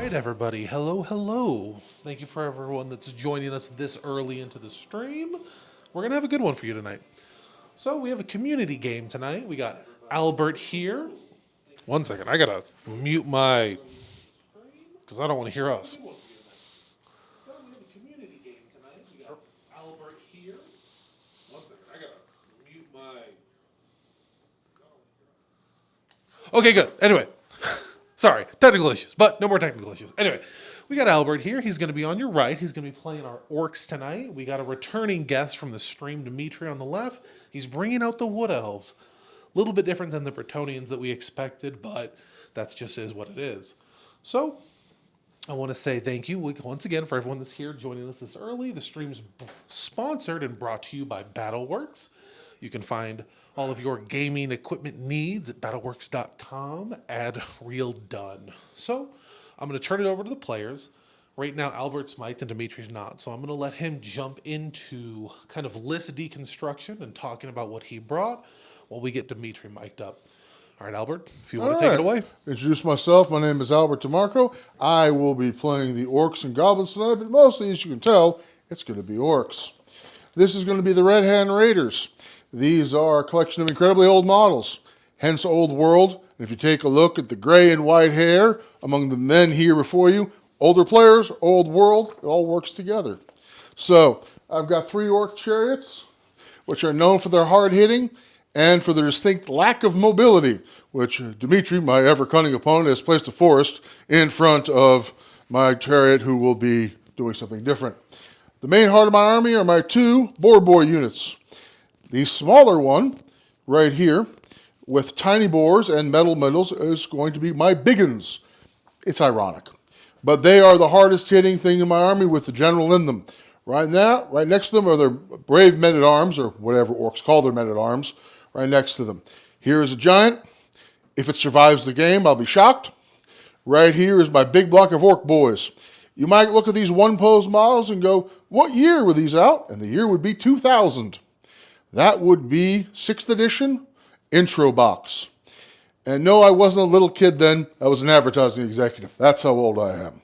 Right, everybody. Hello, hello. Thank you for everyone that's joining us this early into the stream. We're going to have a good one for you tonight. So, we have a community game tonight. We got Albert here. One second. I got to mute my. Because I don't want to hear us. So, we have a community game tonight. We got Albert here. One second. I got to mute my. Okay, good. Anyway. Sorry, technical issues, but no more technical issues. Anyway, we got Albert here. He's going to be on your right. He's going to be playing our orcs tonight. We got a returning guest from the stream, Dimitri, on the left. He's bringing out the Wood Elves. A little bit different than the Bretonians that we expected, but that's just is what it is. So, I want to say thank you once again for everyone that's here joining us this early. The stream's sponsored and brought to you by BattleWorks. You can find all of your gaming equipment needs at battleworks.com. Ad real done. So I'm going to turn it over to the players. Right now, Albert's mic'd and Dimitri's not. So I'm going to let him jump into kind of list deconstruction and talking about what he brought while we get Dimitri mic'd up. All right, Albert, if you want to take it away. Introduce myself. My name is Albert DeMarco. I will be playing the Orcs and Goblins tonight, but mostly, as you can tell, it's going to be Orcs. This is going to be the Red Hand Raiders. These are a collection of incredibly old models, hence Old World. And if you take a look at the gray and white hair among the men here before you, older players, Old World, it all works together. So I've got 3 Orc chariots, which are known for their hard hitting and for their distinct lack of mobility, which Dimitri, my ever-cunning opponent, has placed a forest in front of my chariot who will be doing something different. The main heart of my army are my 2 boar units. The smaller one, right here, with tiny boars and metal middles, is going to be my biggins. It's ironic. But they are the hardest hitting thing in my army with the general in them. Right now, right next to them are their brave men-at-arms, or whatever orcs call their men-at-arms, right next to them. Here is a giant. If it survives the game, I'll be shocked. Right here is my big block of orc boys. You might look at these one-pose models and go, what year were these out? And the year would be 2000. That would be 6th edition intro box. And no, I wasn't a little kid then. I was an advertising executive. That's how old I am.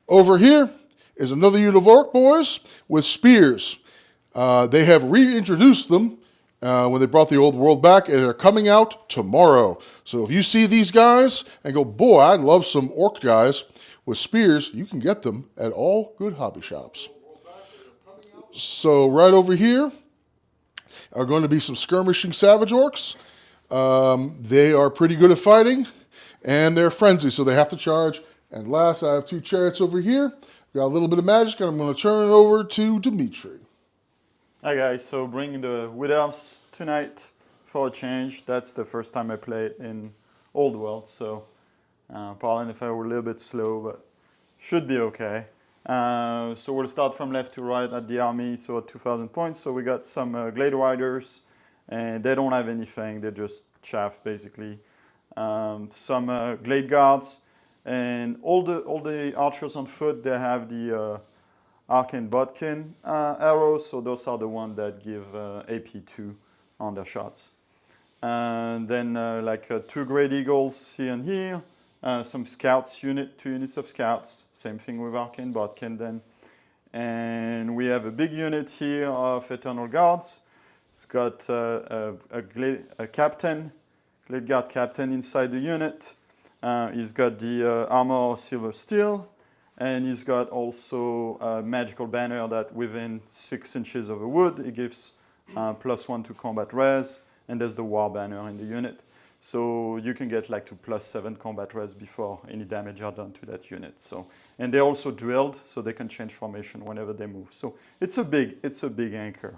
Over here is another unit of orc boys with spears. They have reintroduced them when they brought the Old World back, and they're coming out tomorrow. So if you see these guys and go, boy, I'd love some orc guys with spears, you can get them at all good hobby shops. So right over here are going to be some skirmishing savage orcs. They are pretty good at fighting, and they're frenzy, so they have to charge. And last, I have 2 chariots over here. Got a little bit of magic, and I'm going to turn it over to Dimitri. Hi guys, so bringing the Wood Elves tonight for a change. That's the first time I play in Old World, so pardon if I were a little bit slow, but should be okay. So we'll start from left to right at the army, so at 2,000 points. So we got some Glade Riders, and they don't have anything, they're just chaff basically. Some Glade Guards, and all the archers on foot, they have the Arcane Bodkin arrows, so those are the ones that give AP2 on their shots. And then 2 Great Eagles here and here. Some scouts 2 units of scouts, same thing with Arcane Bodkin then. And we have a big unit here of Eternal Guards. It's got a captain, Glade Guard captain inside the unit. He's got the armor silver steel, and he's got also a magical banner that within 6 inches of a wood, it gives +1 to combat res, and there's the war banner in the unit. So you can get to +7 combat res before any damage are done to that unit. So, and they're also drilled, so they can change formation whenever they move. So it's a big anchor.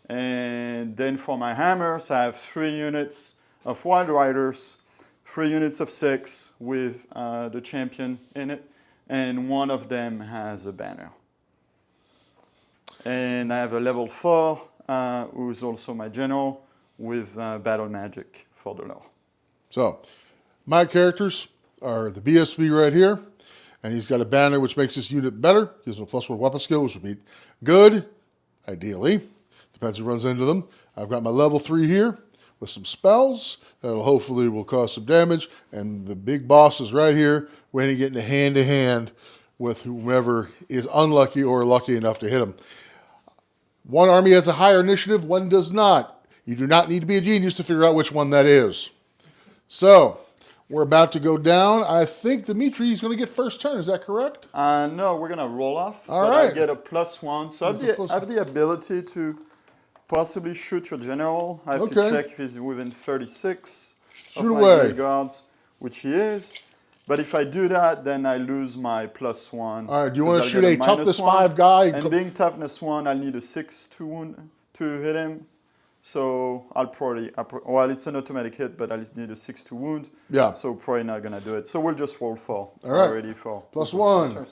And then for my hammers, I have 3 units of Wild Riders, 3 units of 6 with the champion in it, and one of them has a banner. And I have a level 4, who's also my general, with battle magic for the lore. So, my characters are the BSB right here, and he's got a banner which makes this unit better, gives him a +1 weapon skill, which would be good, ideally. Depends who runs into them. I've got my level 3 here, with some spells that'll hopefully will cause some damage. And the big boss is right here, waiting to get into hand-to-hand with whomever is unlucky or lucky enough to hit him. One army has a higher initiative, one does not. You do not need to be a genius to figure out which one that is. So, we're about to go down. I think Dimitri is going to get first turn. Is that correct? No, we're gonna roll off. All but right. I get a +1, so I have the ability to possibly shoot your general. I have to check if he's within 36 of my Guard guards, which he is. But if I do that, then I lose my +1. All right. Do you want to shoot a toughness 5 guy? And being toughness 1, I'll need a 6 to hit him. So I'll probably, well, it's an automatic hit, but I'll need a 6 to wound. Yeah. So probably not gonna do it. So we'll just roll 4. All right. Already 4. +1,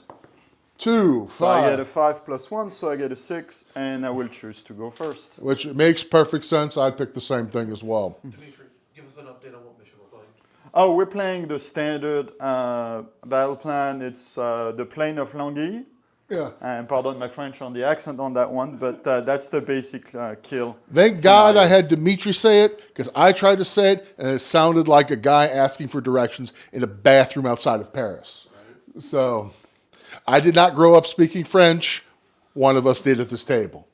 2, 5. So I get a 5 +1, so I get a 6, and I will choose to go first. Which makes perfect sense. I'd pick the same thing as well. Dimitri, give us an update on what mission we're playing. Oh, we're playing the standard battle plan. It's the Plain of Languille. Yeah. And pardon my French on the accent on that one, but that's the basic kill. Thank scenario. God I had Dimitri say it, because I tried to say it, and it sounded like a guy asking for directions in a bathroom outside of Paris. Right. So, I did not grow up speaking French. One of us did at this table.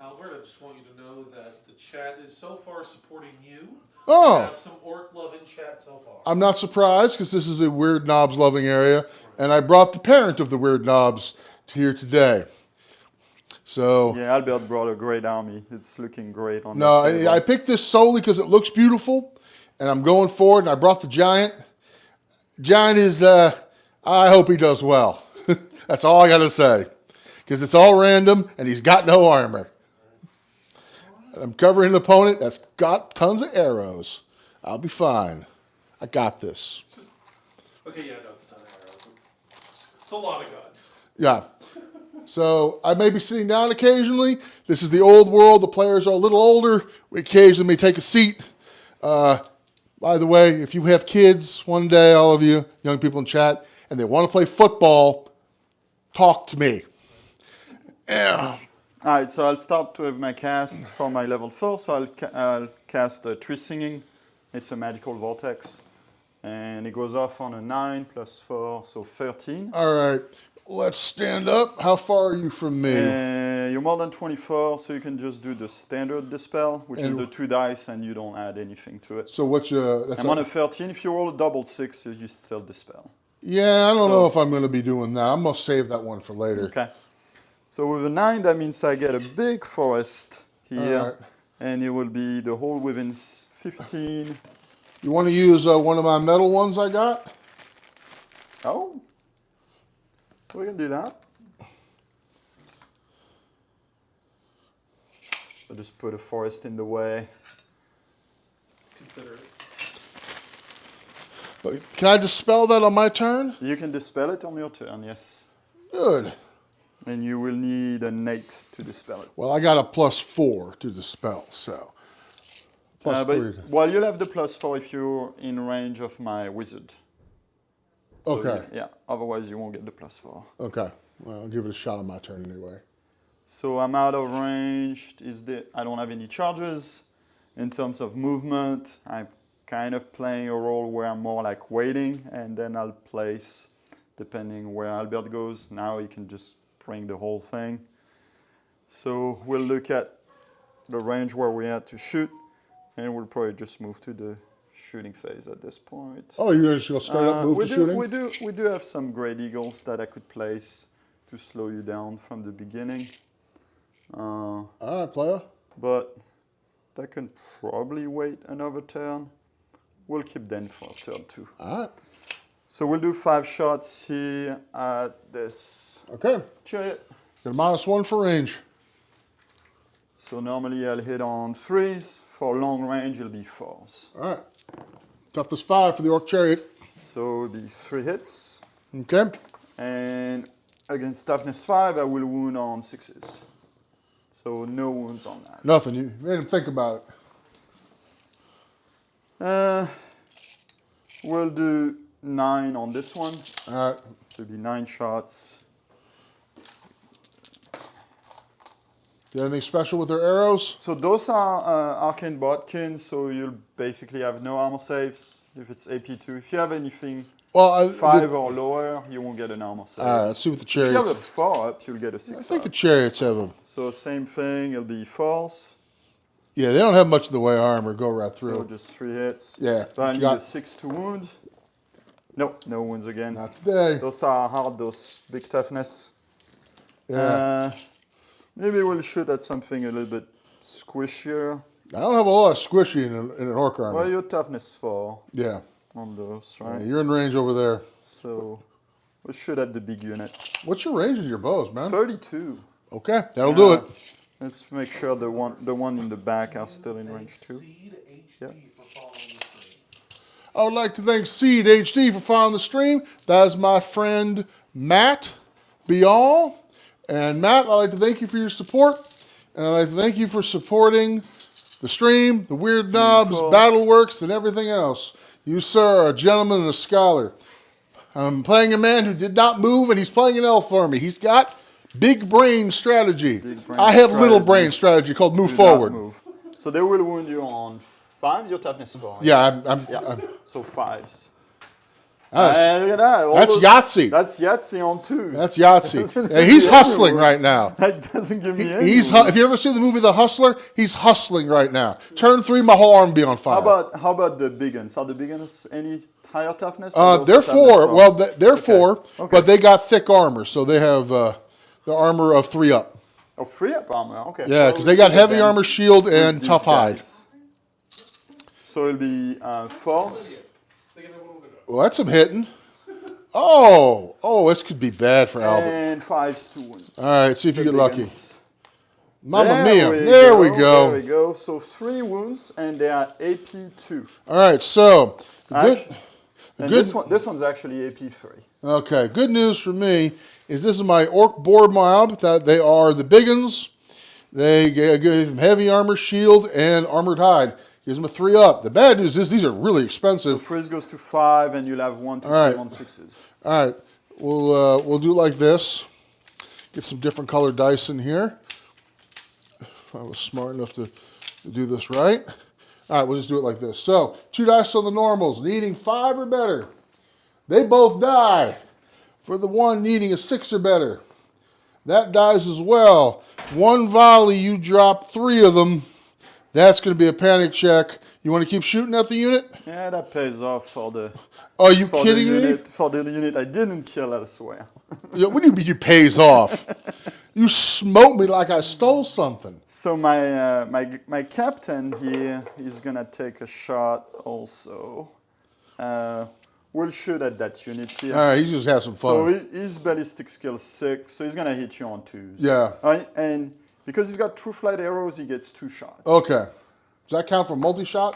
Albert, I just want you to know that the chat is so far supporting you. Oh. We have some orc love in chat so far. I'm not surprised, because this is a Weird Knobs loving area, and I brought the parent of the Weird Knobs here today. So yeah, Albert brought a great army. It's looking great on no, the table. I picked this solely because it looks beautiful, and I'm going forward. And I brought the giant. Giant is. I hope he does well. That's all I got to say, because it's all random, and he's got no armor. And I'm covering an opponent that's got tons of arrows. I'll be fine. I got this. Okay, yeah, no, it's a ton of arrows. It's a lot of guns. Yeah. So I may be sitting down occasionally. This is the old world. The players are a little older. We occasionally may take a seat. By the way, if you have kids one day, all of you young people in chat, and they want to play football, talk to me. Yeah. All right, so I'll start with my cast for my level 4. So I'll cast Tree Singing. It's a magical vortex. And it goes off on a 9 + 4, so 13. All right. Let's stand up. How far are you from me? You're more than 24, so you can just do the standard dispel, which is the 2 dice, and you don't add anything to it. So what's your... I'm on a 13. If you roll a double 6, you still dispel. Yeah, I don't know if I'm going to be doing that. I'm going to save that one for later. Okay. So with a 9, that means I get a big forest here, All right. and it will be the whole within 15. You want to use one of my metal ones I got? Oh, we can do that. So just put a forest in the way. Consider it. But can I dispel that on my turn? You can dispel it on your turn, yes. Good. And you will need an 8 to dispel it. Well, I got a +4 to dispel, so. +3. Well, you'll have the +4 if you're in range of my wizard. So Okay. Yeah, otherwise you won't get the +4. Okay. Well, I'll give it a shot on my turn anyway. So I'm out of range. I don't have any charges. In terms of movement, I'm kind of playing a role where I'm more like waiting, and then I'll place, depending where Albert goes. Now he can just bring the whole thing. So we'll look at the range where we had to shoot, and we'll probably just move to the shooting phase at this point. Oh, you're just going to straight up move to shooting? We do have some great eagles that I could place to slow you down from the beginning. All right, player. But that can probably wait another turn. We'll keep them for turn 2. All right. So we'll do 5 shots here at this Okay. chariot. Got a -1 for range. So normally I'll hit on 3s. For long range, it'll be 4s. All right. Toughness 5 for the Orc Chariot. So it'll be 3 hits. Okay. And against toughness 5, I will wound on 6s. So no wounds on that. Nothing. You made him think about it. We'll do 9 on this one. All right. So it'll be 9 shots. Anything special with their arrows? So those are arcane bodkin, so you'll basically have no armor saves if it's AP2. If you have anything Well, 5 or lower, you won't get an armor save. all right, let's see what the If you have a chariots. 4 up, you'll get a I 6 think up. the chariots have them. So same thing, it'll be 4s. Yeah, they don't have much in the way of armor. Go right So through. just 3 hits. Yeah, But I you need got- a 6 to wound. Nope, no wounds again. Not today. Those are hard, those big toughness. Yeah. Maybe we'll shoot at something a little bit squishier. I don't have a lot of squishy in an orc army. Well, your toughness 4 Yeah. on those, Yeah, right? you're in range over there. So we'll shoot at the big unit. What's your range in your bows, man? 32. Okay, that'll do it. Let's make sure the one in the back are still in range too. Seed HD Yeah. for following the stream. I would like to thank Seed HD for following the stream. That is my friend Matt Bial. And Matt, I'd like to thank you for your support. And I'd like to thank you for supporting the stream, the Weird Knobs, course. Battleworks, and everything else. You, sir, are a gentleman and a scholar. I'm playing a man who did not move, and he's playing an elf army. He's got big brain strategy. Big brain I have little strategy. brain strategy called move Do not forward. move. So they will wound you on 5s, your toughness 4. Yeah, Yeah. So 5s. That's- And look at that. all that's those- Yahtzee. That's Yahtzee on 2s. That's Yahtzee. Doesn't Yeah, give he's me hustling any right now. That doesn't give me any. He's if you ever see the movie The Hustler, he's hustling right now. Turn 3, my whole arm will be on fire. How about the big ones? Are the big ones any higher toughness? or those They're are toughness 4. 4? Well, they're 4, Okay. but they got thick armor, so they have the armor of 3 up. Oh, 3 up armor. Okay. Yeah, Well, because we they got should heavy then armor, shield, and these tough hide. guys. So it'll be 4s. Well, that's some hitting. Oh, this could be bad for Albert. And 5s to wound. All right, see if you get lucky. Begins. Mamma mia. There we go. There we go. So 3 wounds, and they are AP2. All right, so good. And Good. this one's actually AP3. Okay, good news for me is this is my orc board mob. That they are the big uns. They give him heavy armor, shield, and armored hide. Gives him a 3 up. The bad news is these are really expensive. Freeze goes to 5, and you'll have 1 to All right. save on 6s. All right, we'll do it like this. Get some different colored dice in here. If I was smart enough to do this right. All right, we'll just do it like this. So 2 dice on the normals, needing 5 or better. They both die. For the one needing a 6 or better, that dies as well. 1 volley, you drop 3 of them. That's going to be a panic check. You want to keep shooting at the unit? Yeah, that pays off for the Are you for kidding the me? unit for the unit I didn't kill, I swear. Yeah, what do you mean you pays off? You smoked me like I stole something. So my captain here is gonna take a shot also. We'll shoot at that unit here. All right, he's just have some So fun. his ballistic skill 6, so he's gonna hit you on 2s. Yeah. And because he's got true flight arrows, he gets 2 shots. Okay. Does that count for multi-shot?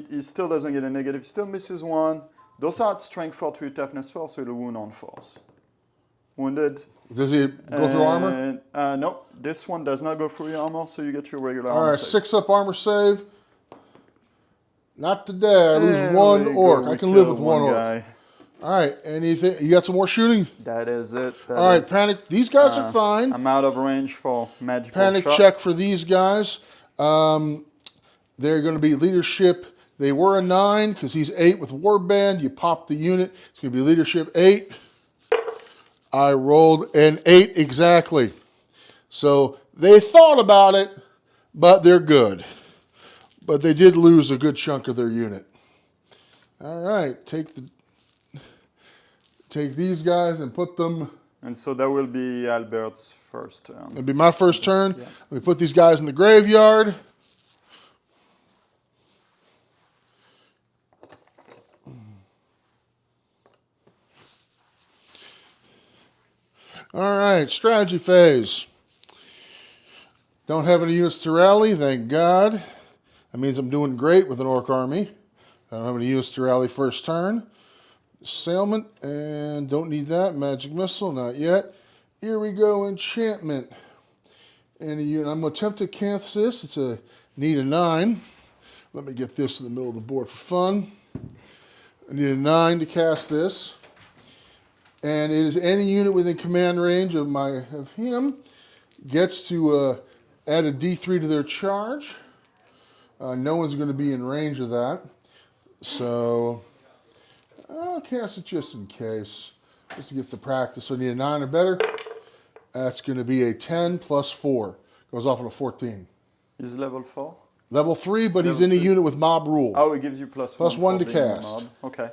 He still doesn't get a negative. Still misses 1. Those are at strength 4 to toughness 4, so it'll wound on 4s. Wounded. Does he go through armor? No, this one does not go through your armor, so you get your regular All armor right, save. 6 up armor save. Not today. I lose There 1 we orc. go. I We can live killed with 1 orc. guy. All right, anything? You got some more shooting? That is it. All right, panic. These guys are fine. I'm out of range for magical Panic shots. check for these guys. They're going to be leadership. They were a 9 because he's 8 with warband. You pop the unit. It's going to be leadership 8. I rolled an 8 exactly. So they thought about it, but they're good. But they did lose a good chunk of their unit. All right, take these guys and put them. And so that will be Albert's first turn. It'll be my first turn. Let me put these guys in the graveyard. All right, strategy phase. Don't have any units to rally, thank God. That means I'm doing great with an orc army. I don't have any units to rally first turn. Sailment, and don't need that. Magic missile, not yet. Here we go, enchantment. And I'm going to attempt to cast this. It's a need a 9. Let me get this in the middle of the board for fun. I need a 9 to cast this. And it is any unit within command range of him gets to Add a D3 to their charge. No one's going to be in range of that. So I'll cast it just in case. Just to get the practice. So I need a 9 or better. That's going to be a 10 plus 4. Goes off on a 14. Is level 4? Level 3, but he's Level in a 3. unit with mob rule. Oh, it gives you plus Plus 1 for to being a cast. mob. Okay.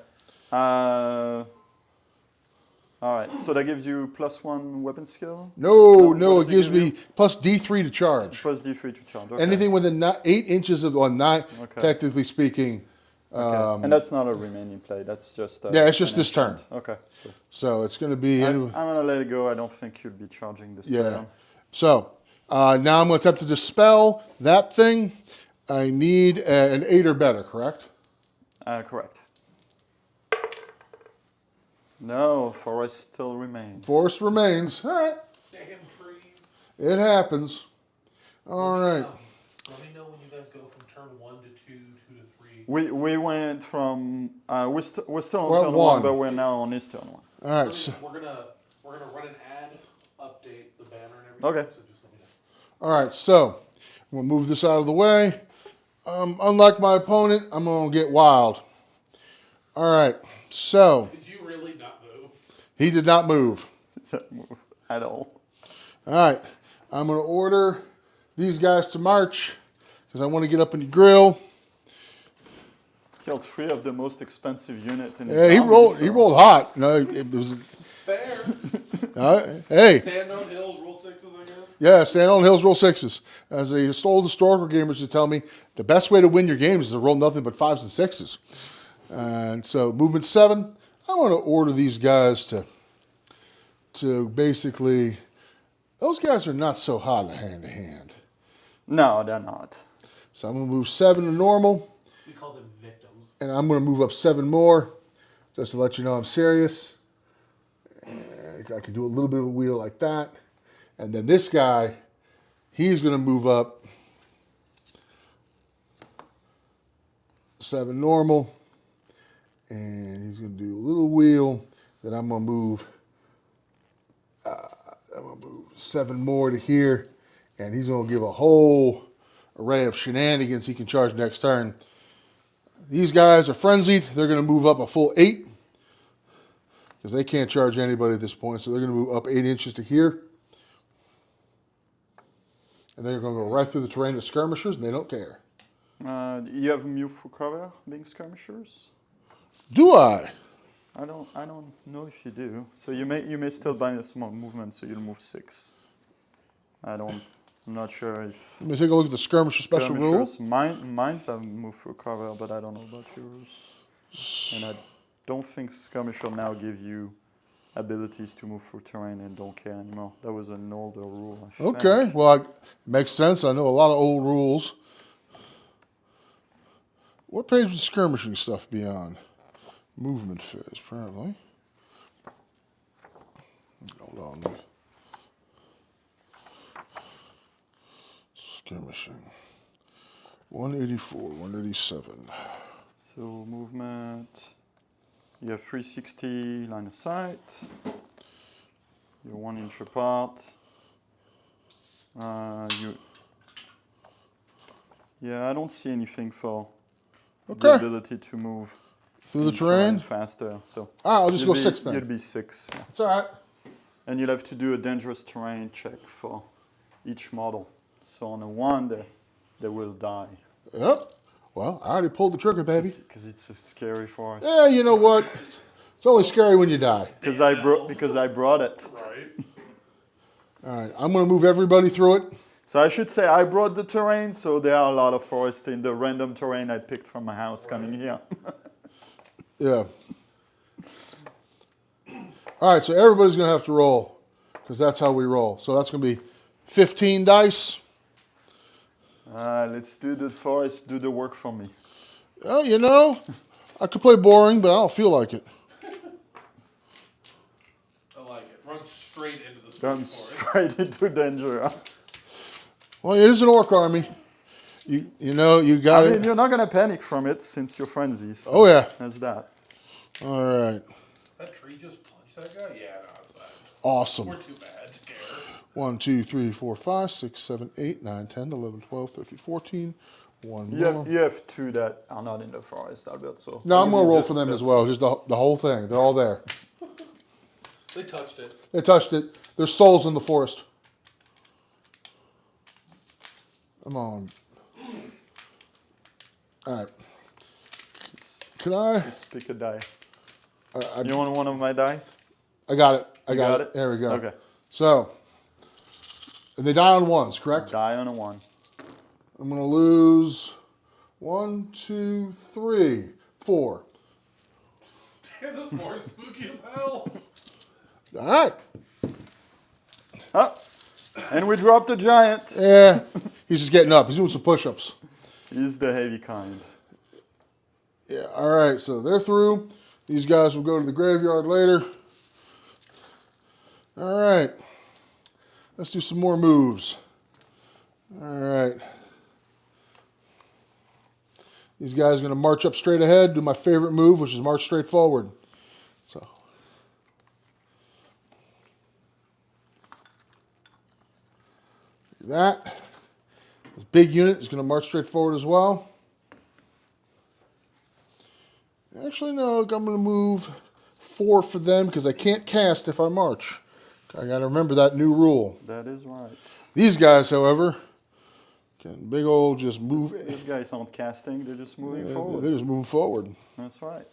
All right. So that gives you plus 1 weapon skill? No, what it does gives give you? me plus D3 to charge. Plus D3 to charge. Okay. Anything within 8 inches of, or 9, Okay. technically speaking. Okay. And that's not a remaining play. That's just Yeah, it's just an this turn. enchant. Okay. So So it's going to be. I'm gonna let it go. I don't think you'll be charging this Yeah. turn. So now I'm going to attempt to dispel that thing. I need an 8 or better, correct? Correct. No, forest still remains. Force remains. All right. Damn trees. It happens. All right. Let me know when you guys go from turn 1 to 2, 2 to 3. We went from we're still We're on at turn 1, one. but we're now on his turn 1. All right. So, We're gonna run an ad, update the banner and everything. Okay. So just let me know. all right. So we'll move this out of the way. Unlike my opponent, I'm going to get wild. All right. So Did you really not move? he did not move. That move at all. All right. I'm going to order these guys to march because I want to get up in the grill. Killed 3 of the most expensive unit in the Yeah, he army, rolled. so- He rolled hot. No, it was. Fair. Hey, Stand on hills, rule 6s, I guess. yeah, stand on hills, roll 6s. As a old historical gamers to tell me, the best way to win your games is to roll nothing but 5s and 6s. And so, movement 7. I want to order these guys to basically. Those guys are not so hot hand to hand. No, they're not. So I'm going to move 7 to normal. We call them victims. And I'm going to move up 7 more, just to let you know I'm serious. And I can do a little bit of a wheel like that. And then this guy, he's going to move up 7 normal. And he's going to do a little wheel. Then I'm going to move 7 more to here. And he's going to give a whole array of shenanigans he can charge next turn. These guys are frenzied. They're going to move up a full 8 because they can't charge anybody at this point. So they're going to move up 8 inches to here. And they're going to go right through the terrain of skirmishers, and they don't care. You have move for cover being skirmishers? Do I? I don't know if you do. So you may still buy a small movement, so you'll move 6. I'm not sure if Let me take a look at the skirmisher special rules. Mine's have move for cover, but I don't know about yours. And I don't think skirmisher now give you abilities to move through terrain and don't care anymore. That was an older rule, I think. Okay, well, it makes sense. I know a lot of old rules. What page would skirmishing stuff be on? Movement phase, probably. Hold on. Skirmishing. 184, 187. So movement, you have 360 line of sight. You're 1 inch apart. Yeah, I don't see anything for the Okay. ability to move Through the in terrain? faster. So All right, I'll just go you'd be- 6 then. You'd be 6. Yeah. It's all right. And you'll have to do a dangerous terrain check for each model. So on a 1, they will die. Yep. Well, I already pulled the trigger, baby. Because it's so scary for us. Yeah, you know what? It's only scary when you die. Because I brought it. Right. All right, I'm going to move everybody through it. So I should say I brought the terrain, so there are a lot of forests in the random terrain I picked from my house coming here. Yeah. All right, so everybody's going to have to roll because that's how we roll. So that's going to be 15 dice. Let's do the forest, do the work for me. Well, you know, I could play boring, but I don't feel like it. I like it. Run straight into the Gone forest. straight into danger. Huh? Well, it is an orc army. You know, you got I mean, it. you're not going to panic from it since you're frenzies. So Oh, yeah. That's that. All right. That tree just punched that guy? Yeah, no, it's bad. Awesome. We're too bad to care. 1, 2, 3, 4, 5, 6, 7, 8, 9, 10, 11, 12, 13, 14. One more. You have two that are not in the forest, Albert. So No, I'm going to roll for just them as spells. well. Just the whole thing. They're all there. They touched it. They touched it. There's souls in the forest. Come on. All right. Can I? Just pick a die. I You want one of my die? got it. I You got it. There we go. Okay. So, they die on ones, correct? Die on a 1. I'm going to lose 1, 2, 3, 4. The forest spooky as hell. All right. Ah, and we dropped the giant. Yeah. He's just getting up. He's doing some push-ups. He's the heavy kind. Yeah. All right. So they're through. These guys will go to the graveyard later. All right. Let's do some more moves. All right. These guys are going to march up straight ahead, do my favorite move, which is march straight forward. So. That. This big unit is going to march straight forward as well. Actually, no, I'm going to move 4 for them because I can't cast if I march. I got to remember that new rule. That is right. These guys, however, can big old just move. These guys aren't casting, they're just moving forward. They're just moving forward. That's right.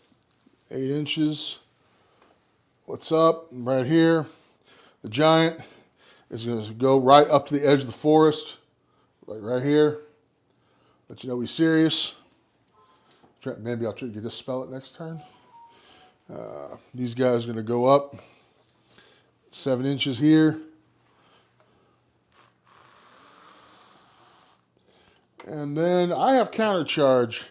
8 inches. What's up? Right here. The giant is going to go right up to the edge of the forest. Like right here. Let you know he's serious. Maybe I'll try to get this spell it next turn. These guys are going to go up 7 inches here. And then I have counter charge.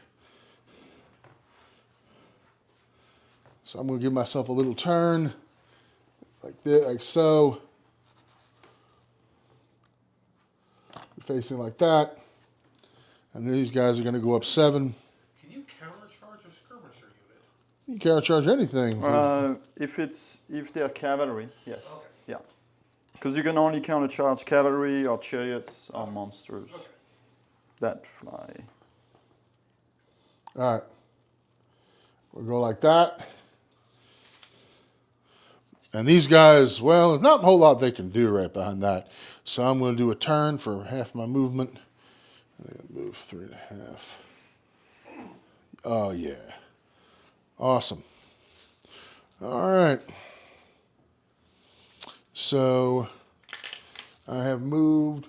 So I'm going to give myself a little turn like this, like so. Facing like that. And these guys are going to go up 7. Can you countercharge a skirmisher unit? You can counter charge anything. If they're cavalry, yes. Okay. Yeah. Because you can only countercharge cavalry or chariots or monsters. Okay. That fly. All right. We'll go like that. And these guys, well, there's not a whole lot they can do right behind that. So I'm going to do a turn for half my movement. I'm going to move 3.5. Oh, yeah. Awesome. All right. So I have moved.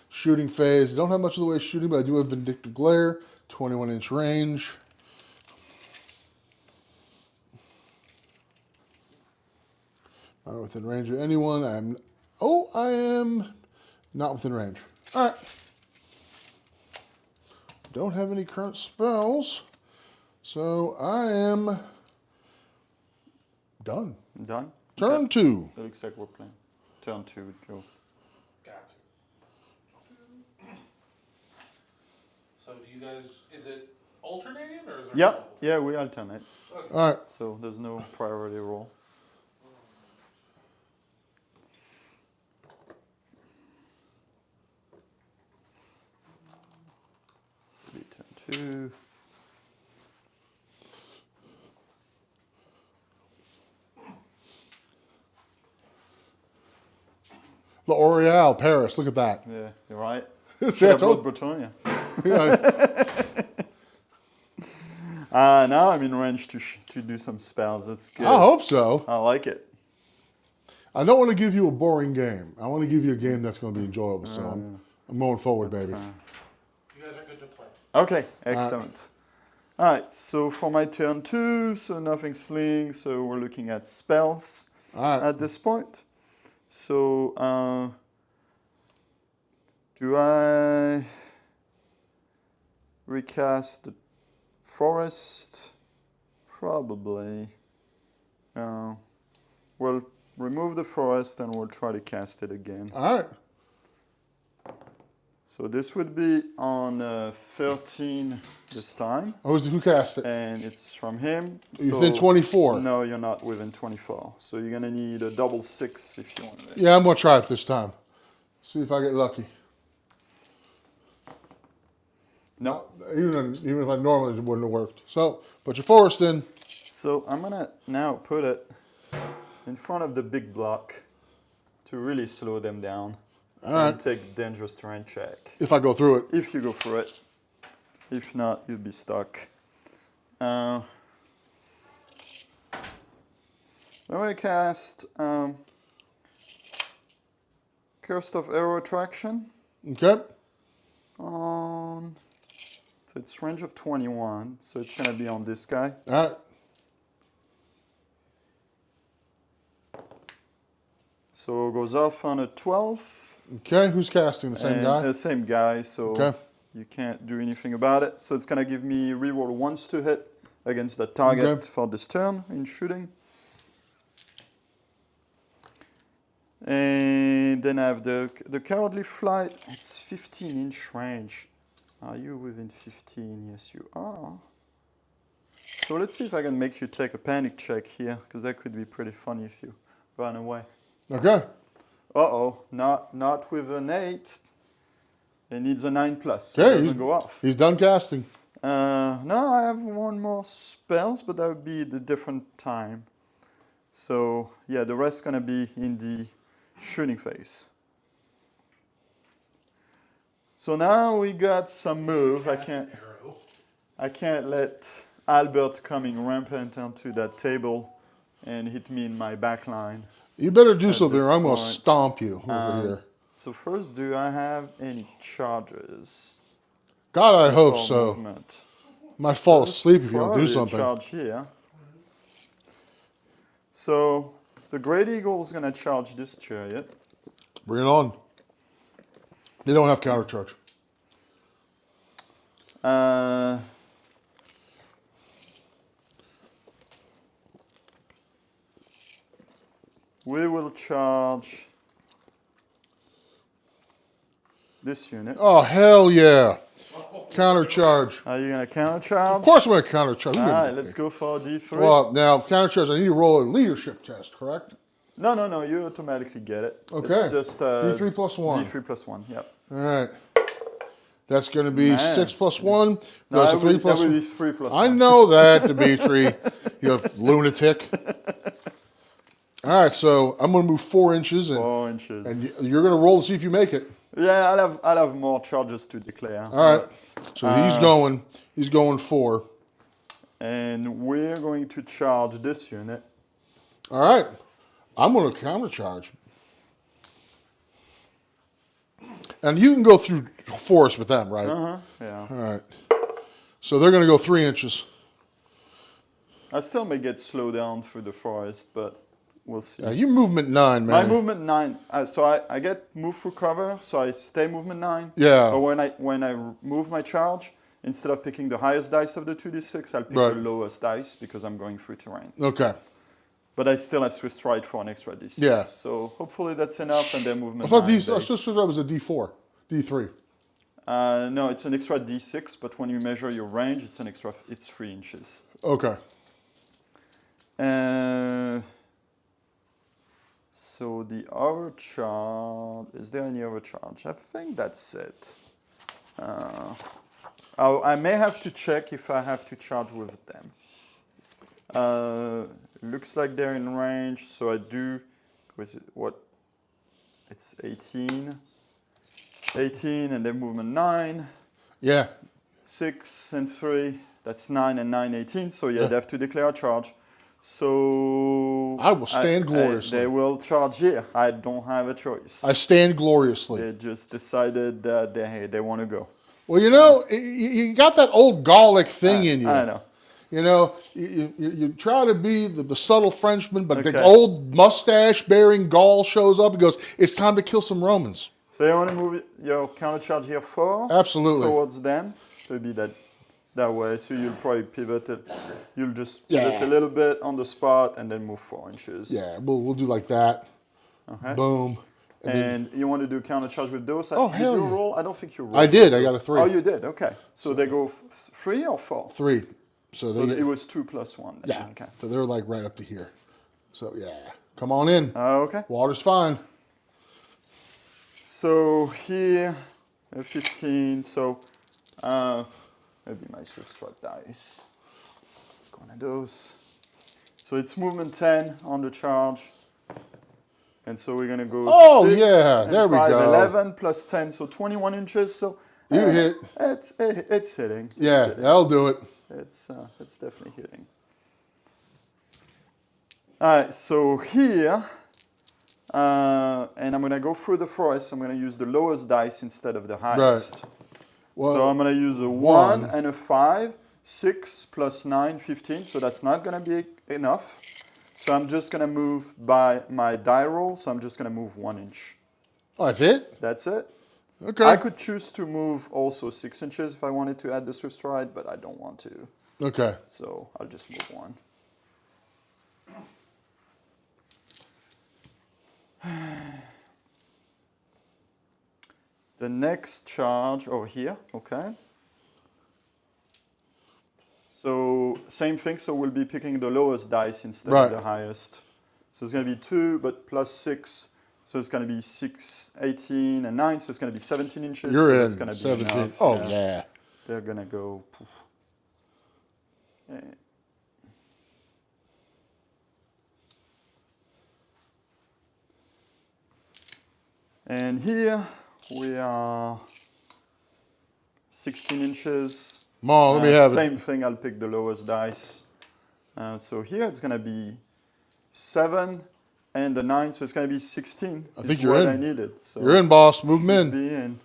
Shooting phase. I don't have much of the way of shooting, but I do have Vindictive Glare, 21-inch range. Not within range of anyone. I am not within range. All right. Don't have any current spells, so I am done. Done? Turn 2. That looks like we're playing. Turn 2, Joe. Gotcha. So do you guys, is it alternating or is there Yeah, we alternate. Okay. All right. So there's no priority roll. Turn 2. L'Oreal, Paris. Look at that. Yeah, you're right. See, I told- Bretonia. Yeah. Now I'm in range to do some spells. That's good. I hope so. I like it. I don't want to give you a boring game. I want to give you a game that's going to be enjoyable. So I'm going forward, baby. You guys are good to play. Okay, excellent. All right, so for my turn 2, so nothing's fleeing, so we're looking at spells All right. at this point. So, do I recast the forest? Probably. We'll remove the forest and we'll try to cast it again. All right. So this would be on 13 this time. Who cast it? And it's from him. You're within 24. No, you're not within 24. So you're gonna need a double 6 if you want it. Yeah, I'm gonna try it this time. See if I get lucky. No. Even if I normally it wouldn't have worked. So put your forest in. So I'm gonna now put it in front of the big block to really slow them down. All and right. take dangerous terrain check. If I go through it. If you go through it. If not, you'll be stuck. I'm gonna cast Curse of Arrow Attraction Okay. on. So it's range of 21, so it's gonna be on this guy. All right. So it goes off on a 12. Okay. Who's casting? The same guy? The same guy, so Okay. you can't do anything about it. So it's gonna give me reroll once to hit against the target Okay. for this turn in shooting. And then I have the Cowardly Flight. It's 15-inch range. Are you within 15? Yes, you are. So let's see if I can make you take a panic check here, because that could be pretty funny if you run away. Okay. Uh-oh, not with an 8. It needs a 9+, so Okay, it doesn't go off. He's done casting. No, I have one more spells, but that would be the different time. So yeah, the rest gonna be in the shooting phase. So now we got some move. I can't let Albert coming rampant onto that table and hit me in my back line. You better do something this or I'm going to point, stomp you over here. So first, do I have any charges? God, I hope for so. movement? Might fall asleep if you don't do Probably a something. charge here. So the Great Eagle is going to charge this chariot. Bring it on. They don't have counter charge. We will charge this unit. Oh, hell yeah. Counter charge. Are you going to counter charge? Of course I'm going to counter charge. All right, let's go for D3. Well, now, counter charge, I need to roll a leadership test, correct? No, you automatically get it. Okay. It's just D3 plus 1. D3 plus 1, yep. All right. That's going to be Man, 6 plus 1. No, That's a that 3 would, plus that would 1. be 3 plus I 1. know that, Dimitri. You lunatic. All right, so I'm going to move 4 inches, 4 inches. and you're going to roll to see if you make it. Yeah, I'll have more charges to declare. All right. So he's going 4. And we're going to charge this unit. All right. I'm going to counter charge. And you can go through forest with them, right? Yeah. All right. So they're going to go 3 inches. I still may get slowed down through the forest, but we'll see. You movement 9, man. My movement 9. So I get move through cover, so I stay movement 9. Yeah. But when I move my charge, instead of picking the highest dice of the 2d6, I'll pick Right. the lowest dice because I'm going through terrain. Okay. But I still have Swiss Stride for an extra d6. Yeah. So hopefully that's enough, and then movement I thought 9 these. I base. just thought that was a D4, D3. No, it's an extra d6, but when you measure your range, it's an extra. It's 3 inches. Okay. So the overcharge. Is there any overcharge? I think that's it. I may have to check if I have to charge with them. Looks like they're in range, so I do. Was it what? It's 18. 18 and then movement 9. Yeah. 6 and 3. That's 9 and 9, 18. So yeah, they have to declare a charge. So I will stand gloriously. They will charge here. I don't have a choice. I stand gloriously. They just decided that they want to go. Well, you know, you got that old Gallic thing in you. I know. You know, you try to be the subtle Frenchman, but the Okay. old mustache-bearing Gaul shows up and goes, "It's time to kill some Romans." So you want to move your counter charge here 4 Absolutely. towards them. So it'll be that way. So you'll probably pivot it. You'll just pivot a little bit on the spot and then move 4 inches. Yeah, we'll do like that. Okay. Boom. And you want to do counter charge with those? Oh, did hell you yeah. roll? I don't think you rolled. I did. I those. got a 3. Oh, you did. Okay. So they go 3 or 4. 3. So So they it was 2 plus 1. Then. yeah. Okay. So they're like right up to here. So yeah, come on in. Okay. Water's fine. So here, 15. So maybe my Swift Strike dice. One of those. So it's movement 10 on the charge. And so we're going to go 6 yeah, and there we 5, go. 11 plus 10, so 21 inches. So You hit. It's hitting. Yeah, It's hitting. that'll do it. It's definitely hitting. All right, so here, and I'm going to go through the forest. I'm going to use the lowest dice instead of the highest. Well, So I'm going to use a 1 and a 5, 6 plus 9, 15. So that's not going to be enough. So I'm just going to move by my die roll. So I'm just going to move 1 inch. Oh, that's it? That's it. Okay. I could choose to move also 6 inches if I wanted to add the Swift Stride, but I don't want to. Okay. So I'll just move 1. The next charge over here, okay. So same thing, so we'll be picking the lowest dice instead of the highest. So it's going to be 2, but plus 6. So it's going to be 6, 18, and 9. So it's going to be 17 inches. You're so in it's going to 17. Be enough. Oh, yeah. They're going to go. And here we are 16 inches. Mom, let me have Same thing, I'll pick the lowest dice. So here it's going to be 7 and the 9, so it's going to be 16. I think you're in. I needed. So You're in, boss. Move them in. be in.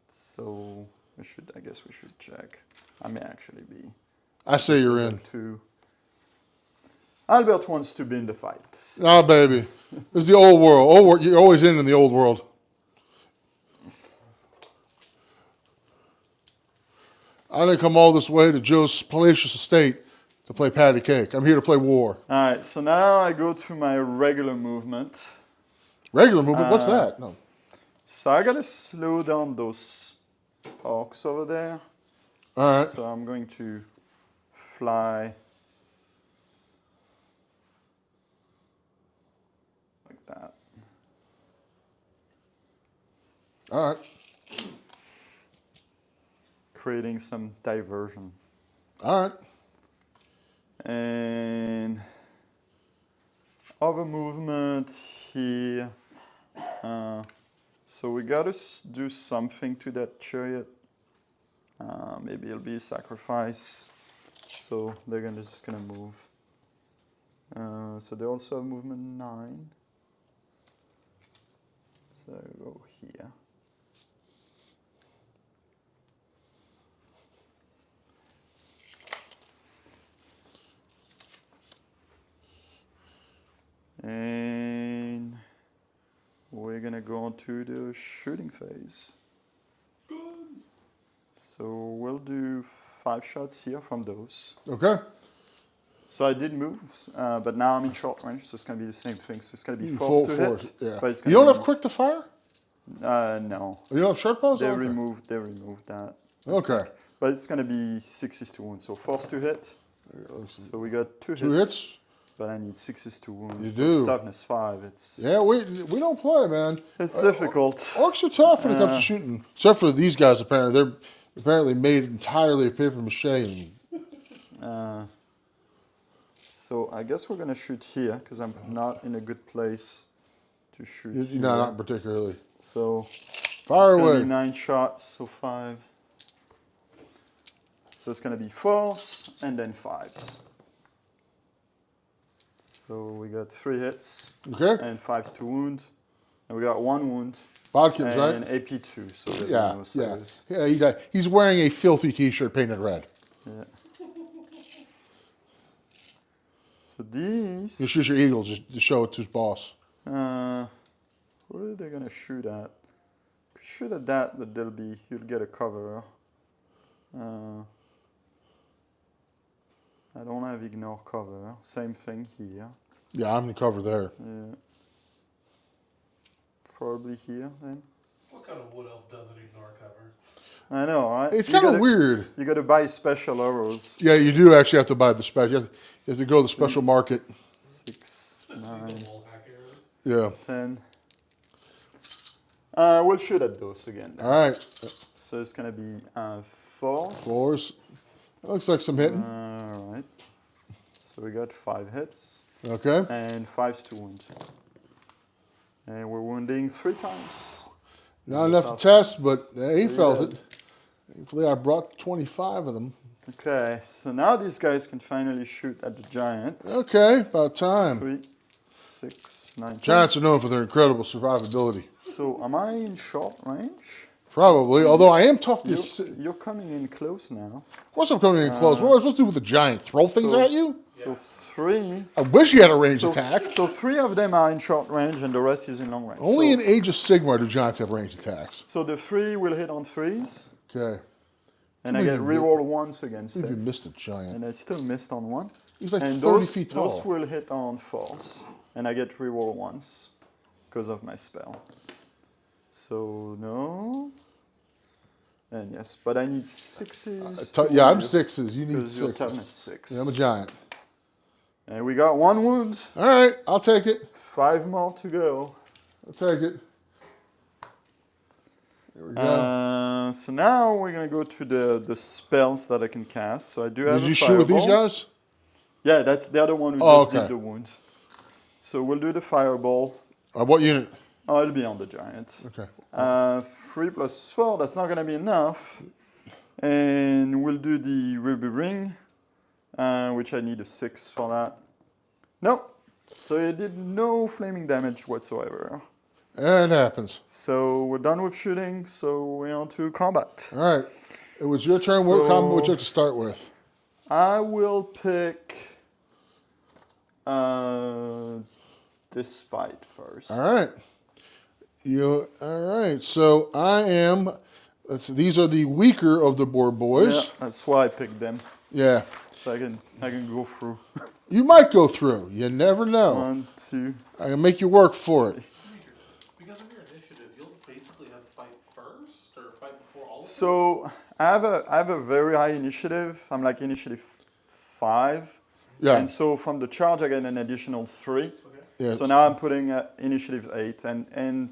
So I guess we should check. I may actually be. I say you're in. 2. Albert wants to be in the fight. Oh, baby. This is the old world. You're always in the old world. I didn't come all this way to Joe's palatial estate to play patty cake. I'm here to play war. All right, so now I go to my regular movement. Regular movement? What's that? No. So I gotta slow down those orcs over there. All right. So I'm going to fly like that. All right. Creating some diversion. All right. And other movement here. So we gotta do something to that chariot. Maybe it'll be a sacrifice. So they're just gonna move. So they also have movement 9. So go here. And we're gonna go on to the shooting phase. So we'll do 5 shots here from those. Okay. So I did move, but now I'm in short range, so it's gonna be the same thing. So it's gonna be Full force to force. hit. Yeah. But it's You gonna don't be have quick to fire? no. You don't have short bows? They Oh, okay. removed that. Okay. But it's gonna be 6 to wound. So force to hit. So we got 2 2 hits. hits? But I need 6 to wound. You do. It's toughness 5. It's Yeah, we don't play, man. it's difficult. Orcs are tough when it comes to shooting. Except for these guys, apparently. They're apparently made entirely of paper mache. So I guess we're gonna shoot here because I'm not in a good place to shoot. Here. No, not particularly. So Fire it's gonna away. be 9 shots, so 5. So it's gonna be 4s and then 5s. So we got 3 hits Okay. and 5s to wound, and we got 1 wound Bodkins, and right? an AP2. So there's Yeah, no yeah. saves. Yeah, he's wearing a filthy t-shirt painted red. Yeah. So these. You shoot your eagle just to show it to his boss. Where are they gonna shoot at? Shoot at that, but you'll get a cover. I don't have ignore cover. Same thing here. Yeah, I'm in cover there. Yeah. probably here then. What kind of wood elf doesn't ignore cover? I know, right? It's You kind of gotta- weird. You got to buy special arrows. Yeah, you do actually have to buy the special. You have to go to the special market. 6, The 9, wall hack arrows. Yeah. 10. We'll shoot at those again. Then. All right. So it's gonna be 4s. 4s. That looks like some hitting. All right. So we got 5 hits Okay. and 5s to wound. And we're wounding 3 times. Not enough to test, but he felt did. it. Thankfully, I brought 25 of them. Okay, so now these guys can finally shoot at the giant. Okay, about time. 3, 6, 9, 10. Giants are known for their incredible survivability. So am I in short range? Probably, although I am tough to see. You're coming in close now. Of course I'm coming in close. What am I supposed to do with a giant? Throw things so- at you? So 3. I wish you had a ranged So, attack. so 3 of them are in short range and the rest is in long range. Only so, in Age of Sigmar do giants have ranged attacks. so the 3 will hit on 3s, Okay. and I get reroll 1s against You them. missed a giant. And I still missed on 1. He's like and 30 feet tall. Those will hit on 4s, and I get reroll 1s because of my spell. So no. And yes, but I need 6s. Yeah, I'm 6s. You need Because your 6s. toughness 6. Yeah, I'm a giant. And we got 1 wound. All right, I'll take it. 5 more to go. I'll take it. There we go. So now we're gonna go to the spells that I can cast. So I do have. Did a you shoot with these fireball. guys? Yeah, that's the other one who Oh, just okay. did the wound. So we'll do the fireball. What unit? Oh, it'll be on the giant. Okay. 3 plus 4. That's not gonna be enough. And we'll do the ruby ring, which I need a 6 for that. Nope. So it did no flaming damage whatsoever. It happens. So we're done with shooting. So we're on to combat. All right. It was your turn. What combo would you like to start with? I will pick this fight first. All right. All right. So I am. These are the weaker of the board boys. Yeah, that's why I picked them. Yeah. So I can go through. You might go through. You never know. 1, 2. I can make you work for it. Because of your initiative, you'll basically have to fight first or fight before all of them? So I have a very high initiative. I'm like initiative 5. Yeah. And so from the charge I get an additional 3. Yeah. So now I'm putting initiative 8 and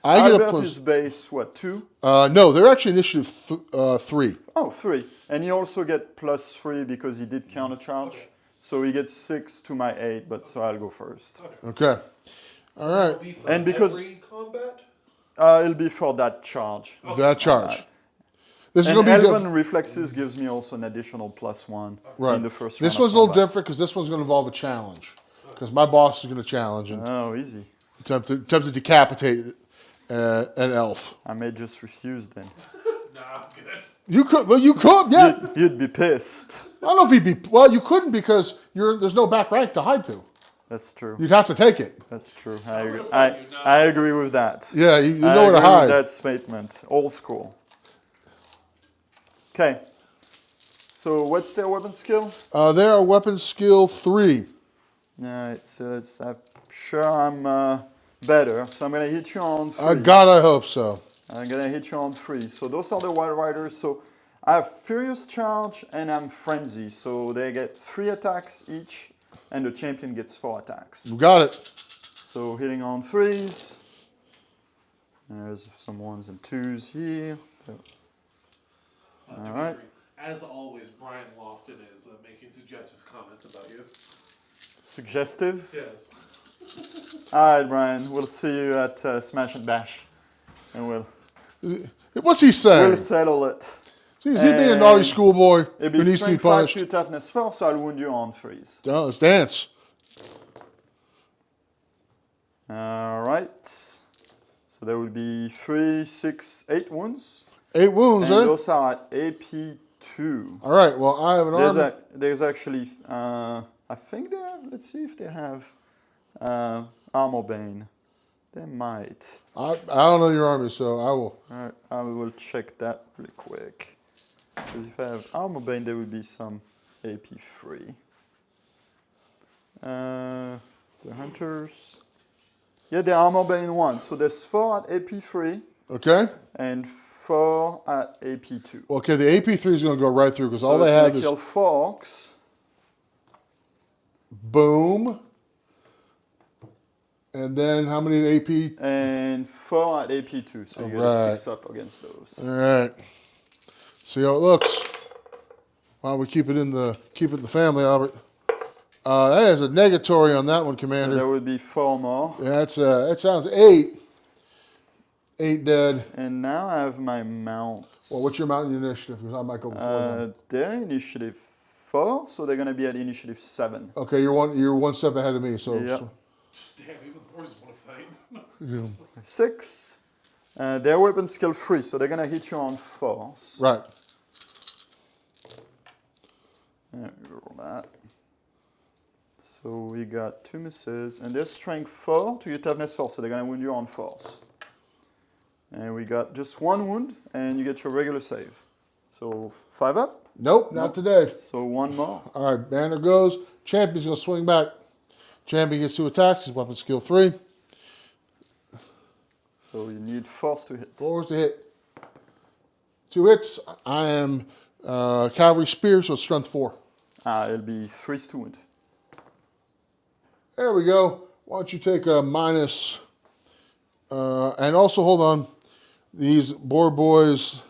I get a Albert plus. is base what 2? No, they're actually initiative 3. Oh, 3. And he also get plus 3 because he did counter charge. Okay. So he gets 6 to my 8, but so I'll go first. Okay. All right. It'll be for And because- every combat? It'll be for that charge. That charge. This is And going to be Elven diff- Reflexes gives me also an additional +1 right. in the first This round one's of a little combat. different because this one's going to involve a challenge. Because my boss is going to challenge and Oh, easy. attempt to decapitate an elf. I may just refuse then. Nah, I'm good. You could. Well, you could. Yeah. You'd be pissed. I don't know if he'd be. Well, you couldn't because there's no back rank to hide to. That's true. You'd have to take it. That's true. gonna I fight you now. I agree with that. Yeah, you I know where to agree hide. with that statement. Old school. Okay. So what's their weapon skill? They are weapon skill 3. Yeah, I'm sure I'm better. So I'm gonna hit you on 3. God, I hope so. I'm gonna hit you on 3. So those are the Wild Riders. So I have Furious Charge and I'm Frenzy. So they get 3 attacks each, and the champion gets 4 attacks. You got it. So hitting on 3s. There's some 1s and 2s here. Dimitri, right. As always, Brian Lofton is making suggestive comments about you. Suggestive. Yes. All right, Brian. We'll see you at Smash and Dash, and What's he saying? we'll settle it. See, is he being a naughty and schoolboy It'd who be needs to be strength 5 punished? to toughness 4, so I'll wound you on 3s. No, let's dance. All right. So there will be 3, 6, 8 wounds, 8 wounds, and eh? those are at AP 2. All right. Well, I have an armor. There's actually, I think they have. Let's see if they have armor bane. They might. I don't know your army, so I will. All right, I will check that really quick. Because if I have armor bane, there will be some AP free. The hunters. Yeah, they're armor bane 1. So there's 4 at AP3 Okay. and 4 at AP2. Okay, the AP3 is going to go right through because So all they it's have gonna is kill 4 orcs. boom. And then how many AP? And 4 at AP2. So you get a 6 up against those. All right. See how it looks. Why don't we keep it in the family, Albert? That is a negatory on that one, Commander. So there would be 4 more. Yeah, that sounds 8. 8 dead. And now I have my mounts. Well, what's your mountain initiative? Because I might go before them. They're initiative 4, so they're gonna be at initiative 7. Okay, you're one step ahead of me. So, Yeah. so Damn, even the horses want to fight. 6. They're weapon skill 3, so they're gonna hit you on force. right. There we roll that. So we got 2 misses, and they're strength 4 to your toughness 4, so they're gonna wound you on force. And we got just 1 wound, and you get your regular save. So 5 up. Nope, not today. So 1 more. All right, banner goes. Champion's gonna swing back. Champion gets 2 attacks. His weapon skill 3. So you need force to hit. 4 to hit. 2 hits. I am cavalry spear, so strength 4. It'll be 3 to wound. There we go. Why don't you take a minus? And also, hold on. These boar boys,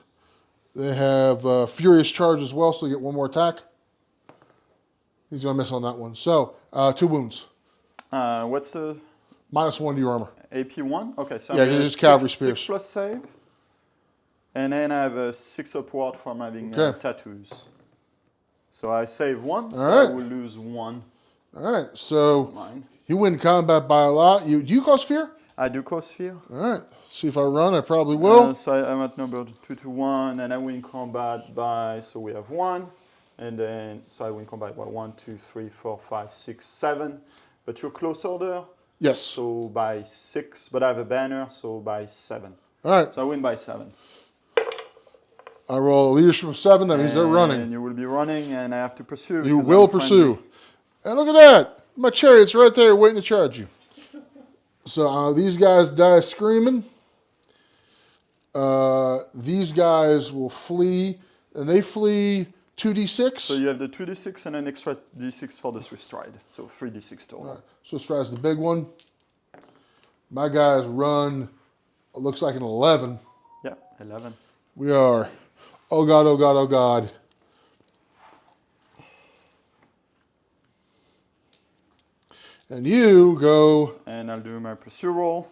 they have furious charge as well, so they get 1 more attack. He's gonna miss on that one. So 2 wounds. What's the -1 to your armor. AP1? Okay, so Yeah, I'm this gonna is cavalry 6 spears. plus save. And then I have a 6 upward from having Okay. tattoos. So I save 1, so right. I will lose 1. All right, so Mine. you win combat by a lot. Do you cause fear? I do cause fear. All right. See if I run. I probably will. So I'm at number 2 to 1, and I win combat by, so we have 1. And then, so I win combat by 1, 2, 3, 4, 5, 6, 7. But you're close order, Yes. so by 6. But I have a banner, so by 7. All right. So I win by 7. I roll a leadership of 7. That means they're running. And you will be running, and I have to pursue. You because will I'm pursue. frenzied. And look at that. My chariot's right there waiting to charge you. So these guys die screaming. These guys will flee, and they flee 2d6. So you have the 2d6 and an extra d6 for the Swift Stride. So 3d6 total. All right. So let's try the big one. My guys run, it looks like an 11. Yeah, 11. We are, oh God, oh God, oh God. And you go. And I'll do my pursue roll.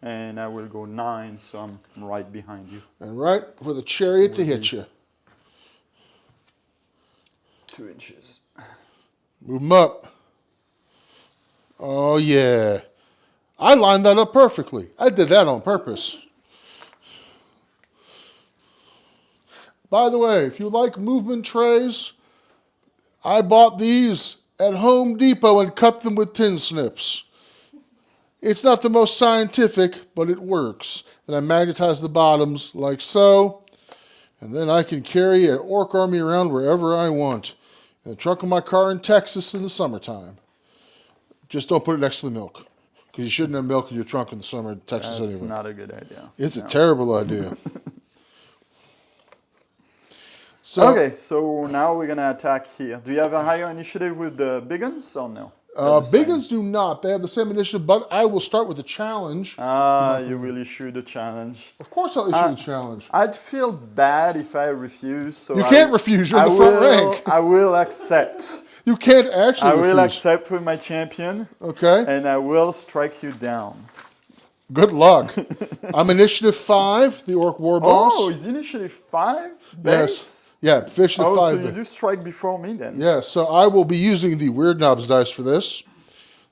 And I will go 9, so I'm right behind you. And right for the chariot to hit you. 2 inches. Move them up. Oh, yeah. I lined that up perfectly. I did that on purpose. By the way, if you like movement trays, I bought these at Home Depot and cut them with tin snips. It's not the most scientific, but it works. Then I magnetize the bottoms like so, and then I can carry an orc army around wherever I want. In the trunk of my car in Texas in the summertime. Just don't put it next to the milk, because you shouldn't have milk in your trunk in the summer in Texas That's anyway. not a good idea. It's a terrible idea. So, Okay, so now we're going to attack here. Do you have a higher initiative with the big guns or no? big ones do not. They have the same initiative, but I will start with a challenge. You will issue the challenge. Of course I'll issue the challenge. I'd feel bad if I refuse. So You can't refuse. You're in the front rank. I will accept. You can't actually I will refuse. accept with my champion, Okay. and I will strike you down. Good luck. I'm initiative 5, the Orc War Boss. Oh, is initiative 5 base? Yes. Yeah, fish the 5. Oh, so you do strike before me then? Yeah, so I will be using the Weird Knobs dice for this.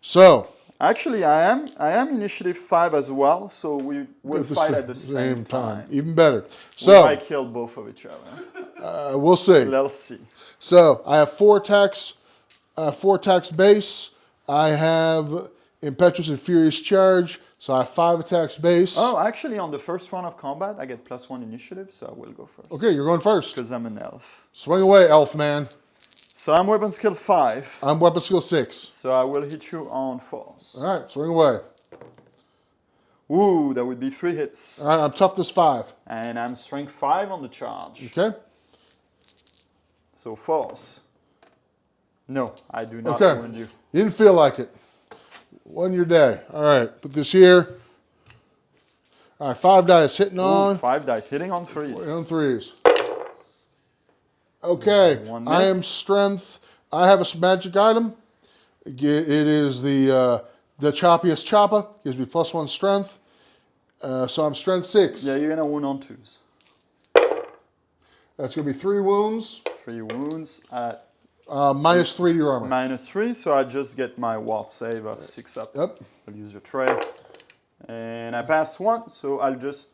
So. Actually, I am initiative 5 as well, so we will fight at the same time. Even better. We So, might kill both of each other. we'll see. Let's see. So, I have 4 attacks base. I have Impetuous and Furious Charge. So I have 5 attacks base. Oh, actually, on the first round of combat, I get +1 initiative, so I will go first. Okay, you're going first. Because I'm an elf. Swing away, elf man. So I'm weapon skill 5. I'm weapon skill 6. So I will hit you on force. All right, swing away. Ooh, that would be 3 hits. All right, I'm toughness 5. And I'm strength 5 on the charge. Okay. So force. No, I do not Okay. wound you. You didn't feel like it. Won your day. All right, put this here. All right, 5 dice hitting Ooh, on. 5 dice hitting on 3s. On 3s. Okay, One I am miss. strength. I have a magic item. It is the choppiest chopper. Gives me +1 strength. So I'm strength 6. Yeah, you're gonna wound on 2s. That's going to be 3 wounds. 3 wounds at -3 to your armor. -3, so I just get my ward save of 6 up. Yep. I'll use your tray. And I pass 1, so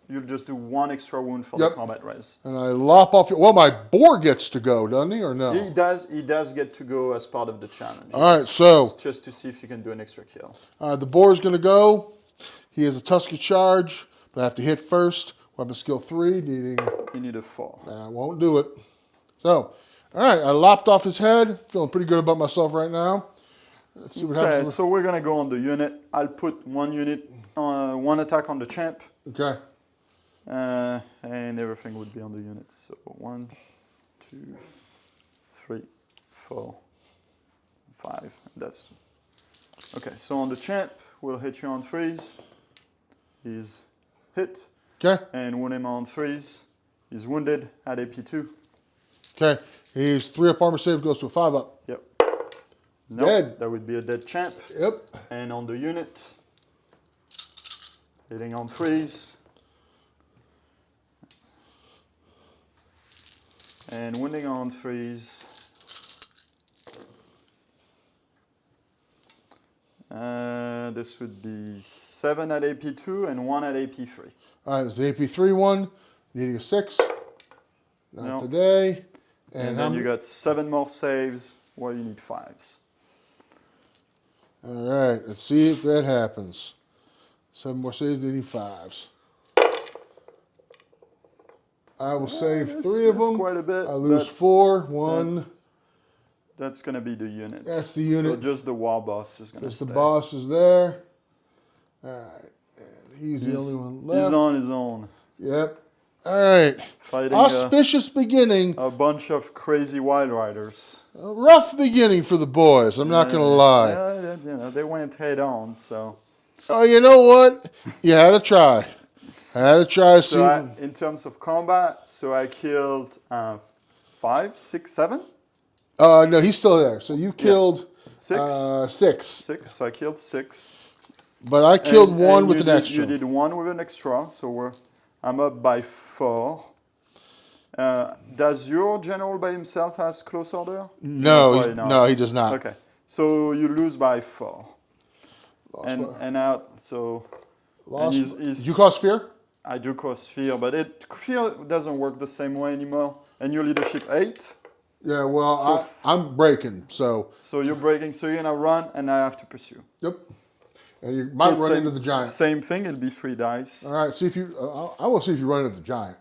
you'll just do 1 extra wound for the combat res. And I lop off your... Well, my boar gets to go, doesn't he, or no? He does get to go as part of the challenge. All right, so... It's just to see if you can do an extra kill. the boar's going to go. He has a Tusky charge, but I have to hit first. Weapon skill 3, needing... You need a 4. I won't do it. So, all right, I lopped off his head. Feeling pretty good about myself right now. Let's see what Okay, happens. so we're gonna go on the unit. I'll put 1 unit, 1 attack on the champ, Okay. and everything would be on the unit. So 1, 2, 3, 4, 5. That's okay. So on the champ, we'll hit you on 3s. He's hit. Okay. And wound him on 3s. He's wounded at AP2. Okay. He's 3 up armor save, goes to a 5 up. Yep. Nope, Dead. that would be a dead champ. Yep. And on the unit, hitting on 3s. And wounding on 3s. This would be 7 at AP2 and 1 at AP3. All right, it's the AP3 one, needing a 6. Not No. today. And how then you many- got 7 more saves where you need 5s. All right, let's see if that happens. 7 more saves, needing 5s. I will save 3 of That's them. quite a bit. I lose but 4, 1. That's going to be the unit. That's the unit. So just the war boss is going to Just stay. the boss is there. All right, and he's the only one left. He's on his own. Yep. All right. Fighting Auspicious beginning. a bunch of crazy wild riders. A rough beginning for the boys. I'm not going to lie. Yeah, you know, they went head on, so. Oh, you know what? You had to try. I had to try to see. So in terms of combat, so I killed 5, 6, 7? No, he's still there. So you killed 6? 6. 6, so I killed 6. But I killed And- one and with you an did- extra. You did 1 with an extra, so I'm up by 4. Does your general by himself has close order? No, probably not. no, he does not. Okay, so you lose by 4. Lost And by- and out, so lost. he's- Did you cause fear? I do cause fear, but fear doesn't work the same way anymore. And your leadership 8, Yeah, well, So I'm breaking, so, so you're breaking, so you're gonna run, and I have to pursue. yep. And you might So run same- into the giant. Same thing, it'll be 3 dice. All right, see if you, I will see if you run into the giant.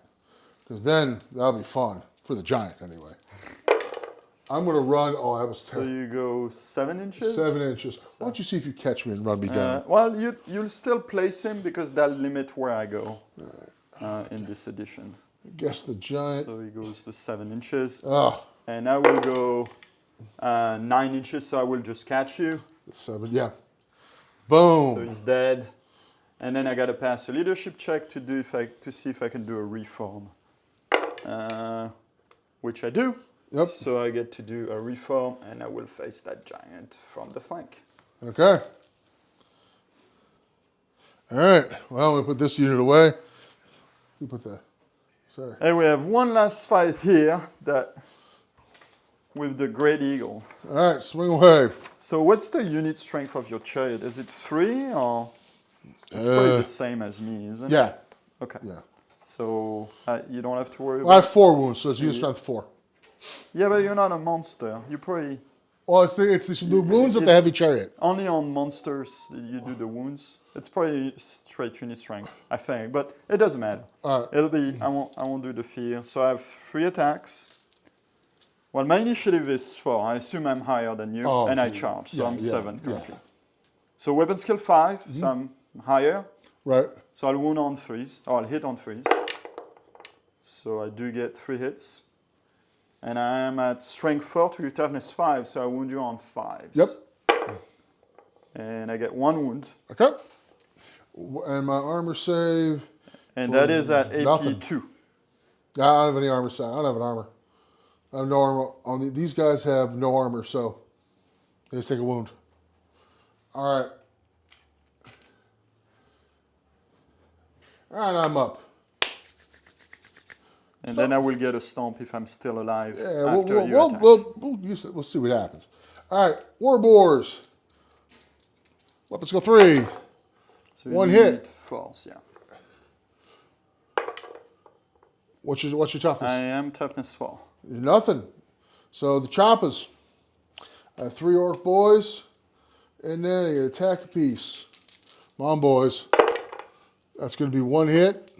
Because then that'll be fun. For the giant, anyway. I'm going to run, that was So you go 7 inches? 7 inches. Why don't you see if you catch me and run me down? Well, you'll still place him because that'll limit where I go in this edition. I guess the giant. So he goes to 7 inches. Oh, And I will go 9 inches, so I will just catch you. 7, yeah. Boom. So he's dead. And then I got to pass a leadership check to see if I can do a reform. Which I do. Yep. So I get to do a reform, and I will face that giant from the flank. Okay. All right. Well, we put this unit away. We put the. Sorry. And we have one last fight here with the Great Eagle. All right. Swing away. So what's the unit strength of your chariot? Is it 3 or? It's probably the same as me, isn't it? Yeah. Okay. Yeah. So you don't have to worry Well, I about. have 4 wounds, so it's unit strength 4. Yeah, but you're not a monster. You probably Well, it's the wounds of the It's- heavy chariot. only on monsters you do the wounds. It's probably straight unit strength, I think, but it doesn't matter. All right. It'll be I won't do the fear. So I have 3 attacks. Well, my initiative is 4. I assume I'm higher than you, Oh, and I okay. charge, so Yeah, I'm yeah, 7 yeah. currently. So weapon skill 5, so I'm higher. Right. So I'll wound on 3s, or I'll hit on 3s. So I do get 3 hits. And I am at strength 4 to your toughness 5, so I wound you on 5s. Yep. And I get 1 wound. Okay. And my armor save. And that is at AP Nothing. 2. I don't have any armor save. I don't have an armor. I have no armor on these guys have no armor, so they just take a wound. All right. All right, I'm up. And then I will get a stomp if I'm still alive Yeah, after you attack. we'll see what happens. All right, War Boars. Weapons go 3. So you 1 need hit. Force, yeah. What's your toughness? I am toughness 4. Nothing. So the choppers. 3 orc boys. And then you get attack a piece. Come on, boys. That's going to be 1 hit.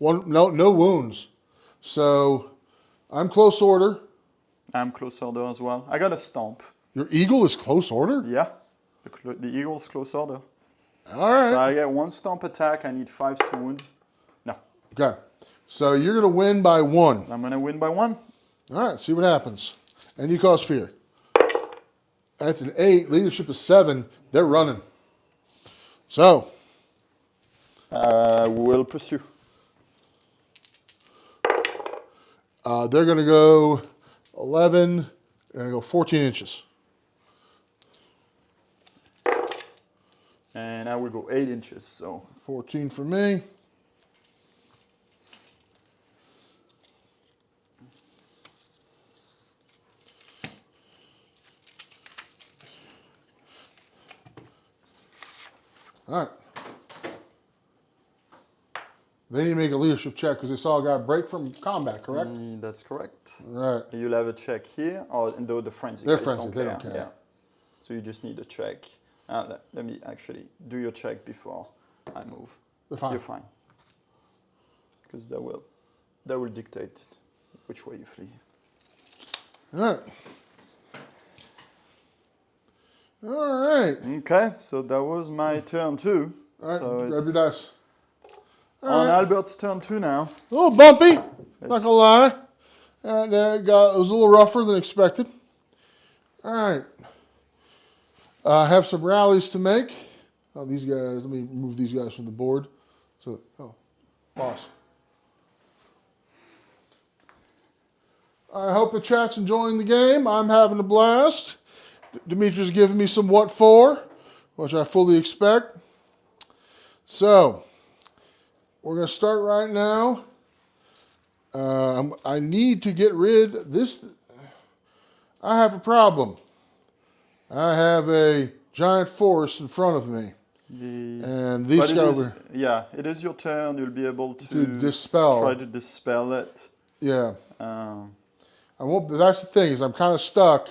No wounds. So I'm close order. I'm close order as well. I got a stomp. Your eagle is close order? Yeah. The eagle's close order. All right. So I get 1 stomp attack. I need 5s to wound. No. Okay. So you're going to win by 1. I'm going to win by 1. All right, see what happens. And you cause fear. That's an 8. Leadership is 7. They're running. So, We'll pursue. they're going to go 11. They're going to go 14 inches. And I will go 8 inches, so 14 for me. All right. They need to make a leadership check because they saw a guy break from combat, correct? that's correct. All right. You'll have a check here, or though the frenzy They're guys frenzied, they don't care. Yeah. So you just need a check. Let me actually do your check before I move. They're fine. You're fine. Because that will dictate which way you flee. All right. All right. Okay, so that was my turn 2. All right, So grab it's your dice. on Albert's turn 2 now. A little bumpy, not gonna lie. It was a little rougher than expected. All right. I have some rallies to make. Oh, these guys, let me move these guys from the board. Boss. I hope the chat's enjoying the game. I'm having a blast. Dimitri's giving me some what for, which I fully expect. So, we're going to start right now. I need to get rid of this. I have a problem. I have a giant forest in front of me. And these guys it is your turn. You'll be able to dispel. Try to dispel it. Yeah. I won't. But that's the thing is I'm kind of stuck.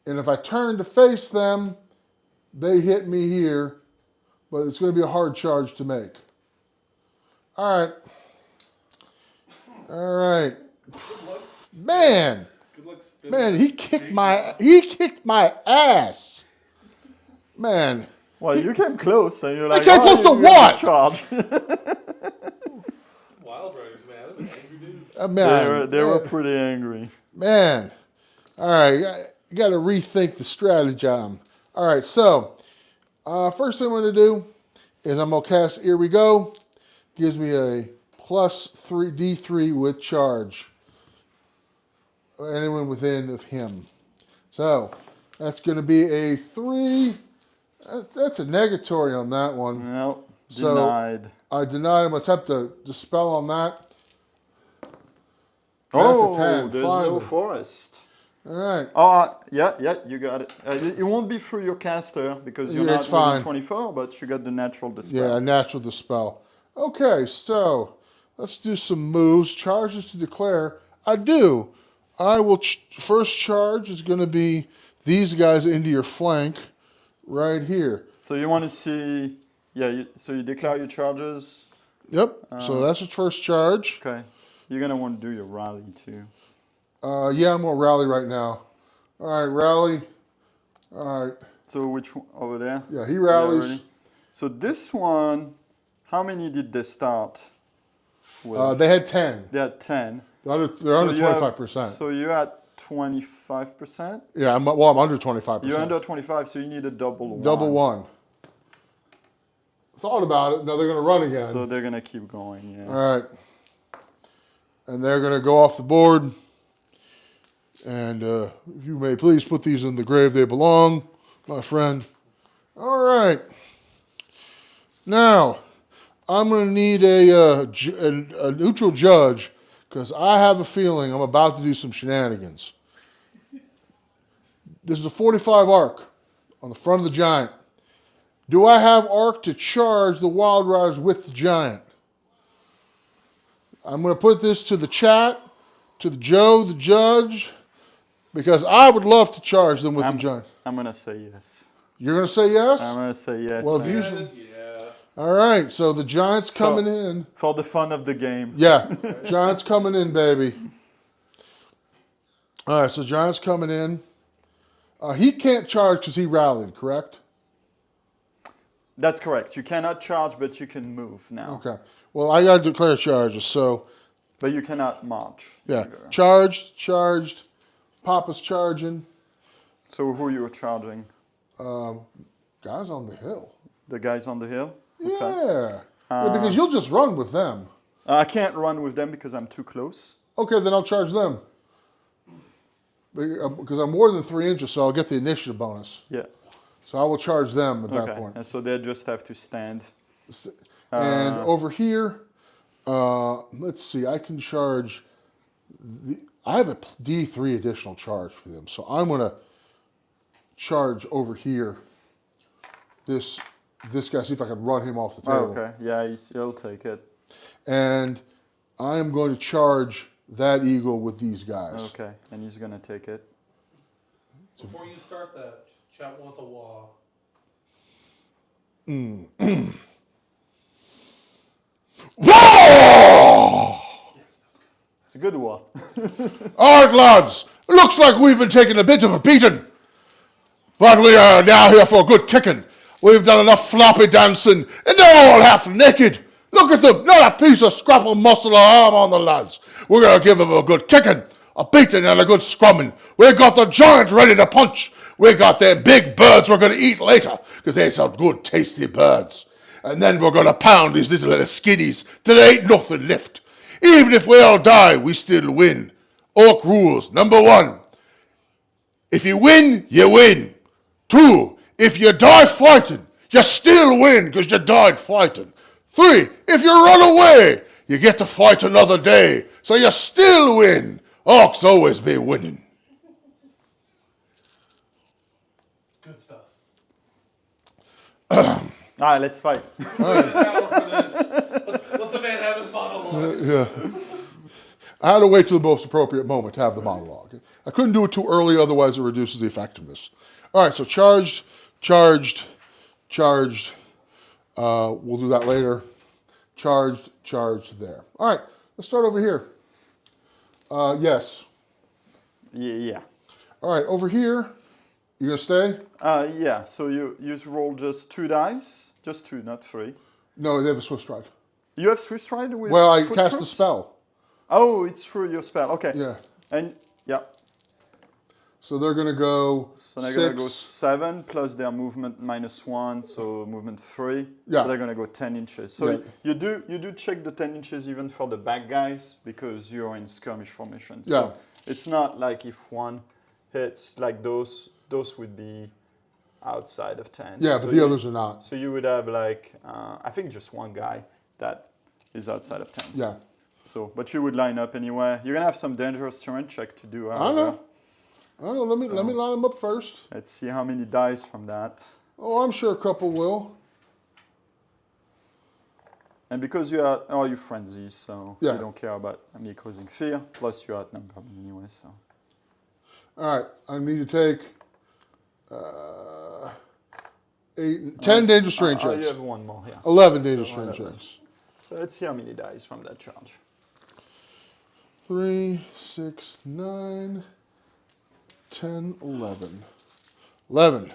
And if I turn to face them, they hit me here. But it's going to be a hard charge to make. All right. All right. Man. Man, he kicked my ass. Man. Well, you came close, and you're like, I came close to what? Charge. Wild Riders, man. That was angry dudes. Man, they were pretty angry. Man. All right. You got to rethink the strategy. All right. So, first thing I'm going to do is I'm going to cast Here We Go. Gives me a plus 3d3 with charge. Anyone within of him. So, that's going to be a 3. That's a negatory on that one. No, So, denied. I denied him attempt to dispel on that. Oh, That's a 10, there's no finally. forest. All right. Oh, yeah, you got it. It won't be through your caster because you're Yeah, not it's fine. within 24, but you got the natural dispel. Yeah, a natural dispel. Okay, so let's do some moves. Charges to declare. I do. I will. First charge is going to be these guys into your flank right here. So you want to see, so you declare your charges. Yep. So that's your first charge. Okay. You're gonna want to do your rally too. Yeah, I'm gonna rally right now. All right, rally. All right. So which one over there? Yeah, he Yeah, rallies. ready? So this one, how many did they start with? They had 10. They had 10. They're under So you have- 25%. So you're at 25%. Yeah, I'm under 25%. You're under 25, so you need a double one. Double one. Thought about it. Now they're gonna run again. So they're gonna keep going. Yeah. All right. And they're going to go off the board. And if you may please put these in the grave they belong, my friend. All right. Now, I'm going to need a neutral judge because I have a feeling I'm about to do some shenanigans. This is a 45 arc on the front of the giant. Do I have arc to charge the Wild Riders with the giant? I'm going to put this to the chat, to the Joe, the judge, because I would love to charge them with the giant. I'm gonna say yes. You're going to say yes? I'm gonna say yes. Well, if you... All right, so the giant's coming in. For the fun of the game. Yeah, giant's coming in, baby. All right, so giant's coming in. He can't charge because he rallied, correct? That's correct. You cannot charge, but you can move now. Okay. Well, I got to declare charges, so... But you cannot march. Yeah, charged. Papa's charging. So who you're charging? Guys on the hill. The guys on the hill? Okay. Yeah. Yeah, because you'll just run with them. I can't run with them because I'm too close. Okay, then I'll charge them. Because I'm more than 3 inches, so I'll get the initiative bonus. Yeah. So I will charge them at that point. And so they just have to stand. And over here, let's see, I can charge... I have a D3 additional charge for them, so I'm going to charge over here this guy, see if I can run him off the table. Okay, yeah, he'll take it. And I am going to charge that eagle with these guys. Okay, and he's going to take it. Before you start that, chat wants a wah. Whoa! It's a good one. All right, lads. Looks like we've been taking a bit of a beating. But we are now here for a good kicking. We've done enough floppy dancing, and they're all half naked. Look at them. Not a piece of scrapple muscle or arm on the lads. We're going to give them a good kicking, a beating, and a good scrumming. We got the giant ready to punch. We got them big birds we're going to eat later, because they're some good, tasty birds. And then we're going to pound these little skinnies till there ain't nothing left. Even if we all die, we still win. Orc rules. Number 1, if you win, you win. 2, if you die fighting, you still win because you died fighting. 3, if you run away, you get to fight another day, so you still win. Orcs always be winning. Good stuff. All right, let's fight. Let the man have his monologue. Yeah. I had to wait till the most appropriate moment to have the monologue. I couldn't do it too early, otherwise it reduces the effectiveness. All right, so charged. We'll do that later. Charged there. All right, let's start over here. Yes. Yeah. All right, over here, you gonna stay? Yeah, so you roll just 2 dice. Just 2, not 3. No, they have a Swift Stride. You have Swiss Stride with Well, I foot cast the troops? spell. Oh, it's through your spell. Okay. Yeah. And yeah. So they're gonna go So they're 6. gonna go 7 plus their movement -1, so movement 3. Yeah. So they're gonna go 10 inches. So Yeah. you do check the 10 inches even for the back guys because you're in skirmish formation. Yeah. So it's not like if one hits like those would be outside of 10. Yeah, so but the others are not. So you would have like I think just one guy that is outside of 10. Yeah. So, but you would line up anywhere. You're gonna have some dangerous terrain check to do. I know. Let me line them up first. Let's see how many dice from that. Oh, I'm sure a couple will. And because you are all you frenzy, so Yeah. you don't care about me causing fear. Plus you're outnumbered anyway, so. All right, I need to take 10 dangerous terrain You checks. have one more here. 11 dangerous terrain checks. So let's see how many dice from that charge. 3, 6, 9, 10, 11. 11.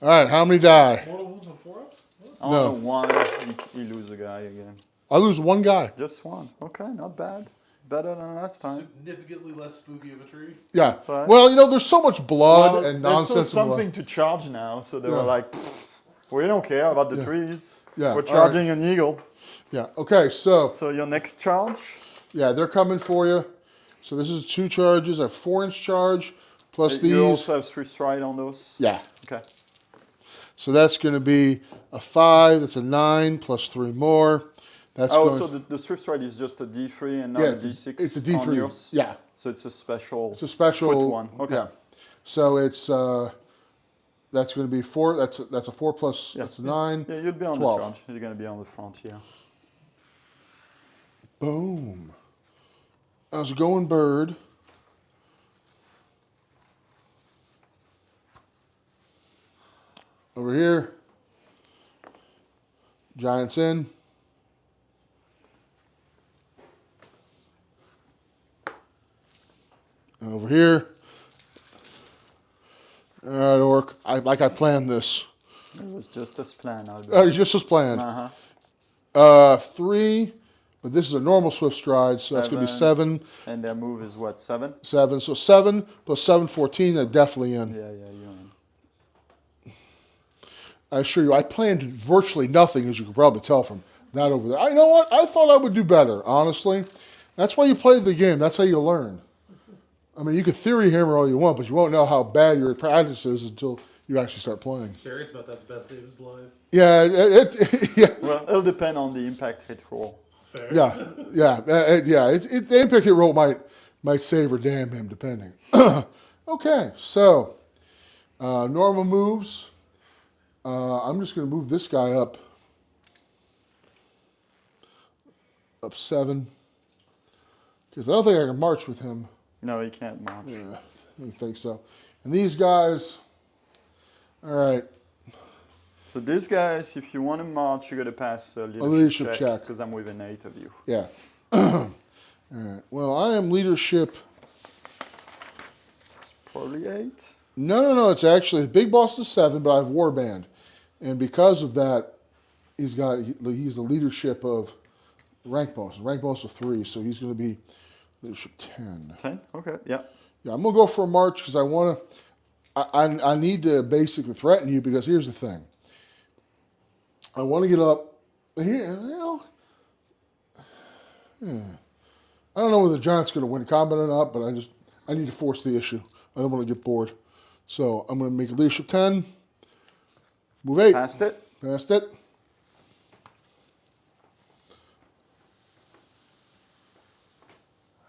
All right, how many die? Mortal wounds on 4-ups? On No. a 1, you lose a guy again. I lose one guy. Just 1. Okay, not bad. Better than last time. Significantly less spooky of a tree. Yeah. That's right. Well, you know, there's so much blood Well, and there's nonsense. still something to charge now, so they Yeah. were like, we don't care about the trees. Yeah, We're all charging an eagle. Yeah. Okay, so So your next charge? yeah, they're coming for you. So this is 2 charges. I have 4-inch charge plus these. You also have 3 stride on those? Yeah. Okay. So that's going to be a 5. That's a 9 plus 3 more. That's Oh, going. so the 3 stride is just a D3 and not Yeah, a D6 it's a on D3. yours? Yeah. So it's a special, It's a special foot one. Okay. Yeah. So it's that's going to be 4. That's a 4 plus. Yeah. That's a 9. Yeah, you'd be on 12. the charge. You're going to be on the front here. Boom. I was going bird. Over here. Giants in. And over here. All right, Orc. I planned this. It was just as planned, Albert. It's just as planned. Uh-huh. 3, but this is a normal swift stride, so that's going to be 7. And their move is what, 7? 7. So 7 plus 7, 14. They're definitely in. Yeah, you're in. I assure you, I planned virtually nothing, as you can probably tell from that over there. I know what? I thought I would do better, honestly. That's why you play the game. That's how you learn. I mean, you can theory hammer all you want, but you won't know how bad your practice is until you actually start playing. Sherry's about that the best day of his life. Yeah, yeah. Well, it'll depend on the impact hit roll. Fair. Yeah, yeah. The impact hit roll might save or damn him, depending. Okay, so normal moves. I'm just going to move this guy up 7, because I don't think I can march with him. No, you can't march. Yeah, I don't think so. And these guys, all right. So these guys, if you want to march, you got to pass a leadership leadership check. because I'm within 8 of you. Yeah. All right. Well, I am leadership. It's probably 8. No. It's actually the big boss is 7, but I have warband, and because of that, he's the leadership of rank bonus. Rank bonus of 3, so he's going to be leadership 10. 10? Okay, yeah. Yeah, I'm going to go for a march because I want to. I need to basically threaten you because here's the thing. I want to get up here. I don't know whether the Giant's going to win combat or not, but I need to force the issue. I don't want to get bored. So I'm going to make a leadership 10. Move 8. Passed it? Passed it.